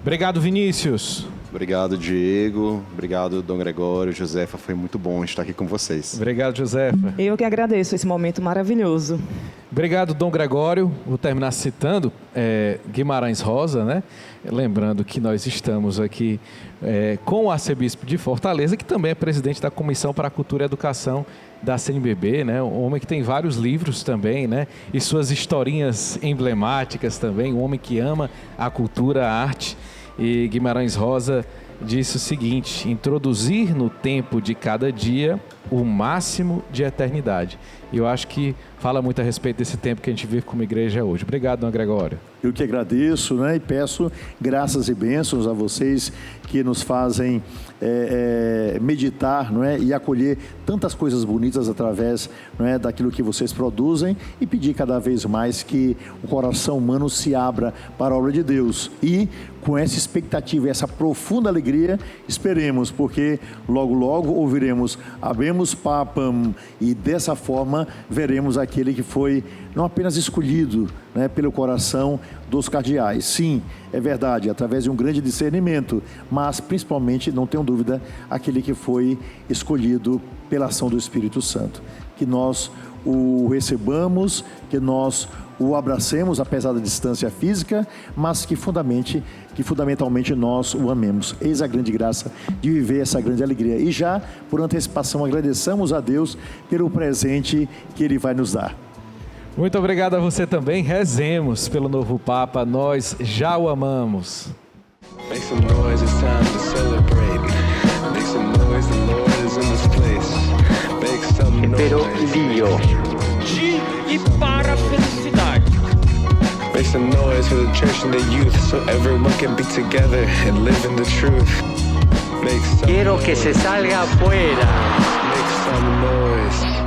Speaker 4: Obrigado, Vinícius.
Speaker 7: Obrigado, Diego. Obrigado, Dom Gregório, Josefa. Foi muito bom estar aqui com vocês.
Speaker 4: Obrigado, Josefa.
Speaker 6: Eu que agradeço esse momento maravilhoso.
Speaker 4: Obrigado, Dom Gregório. Vou terminar citando Guimarães Rosa, né? Lembrando que nós estamos aqui com o arcebispo de Fortaleza, que também é presidente da Comissão para a Cultura e Educação da CNBB, né? Um homem que tem vários livros também, né? E suas historinhas emblemáticas também. Um homem que ama a cultura, a arte. E Guimarães Rosa disse o seguinte: introduzir no tempo de cada dia o máximo de eternidade. E eu acho que fala muito a respeito desse tempo que a gente vive como igreja hoje. Obrigado, Dom Gregório.
Speaker 5: Eu que agradeço, né, e peço graças e bênçãos a vocês que nos fazem meditar, não é, e acolher tantas coisas bonitas através, não é, daquilo que vocês produzem, e pedir cada vez mais que o coração humano se abra para a obra de Deus. E com essa expectativa e essa profunda alegria, esperemos, porque logo logo ouviremos Habemus Papam, e dessa forma veremos aquele que foi não apenas escolhido, né, pelo coração dos cardeais. Sim, é verdade, através de um grande discernimento, mas principalmente, não tenho dúvida, aquele que foi escolhido pela ação do Espírito Santo. Que nós o recebamos, que nós o abracemos, apesar da distância física, mas que fundamentalmente nós o amemos. Eis a grande graça de viver essa grande alegria. E já, por antecipação, agradeçamos a Deus pelo presente que Ele vai nos dar.
Speaker 4: Muito obrigado a você também. Rezemos pelo novo Papa. Nós já o amamos.
Speaker 3: Make some noise, it's time to celebrate. Make some noise, the Lord is in this place. Make some
Speaker 1: Pero
Speaker 3: noise.
Speaker 1: Dio.
Speaker 2: De e para a felicidade.
Speaker 3: Make some noise for the church and the youth, so everyone can be together and live in the truth. Make some
Speaker 1: Quiero que se salga afuera.
Speaker 3: Make some noise.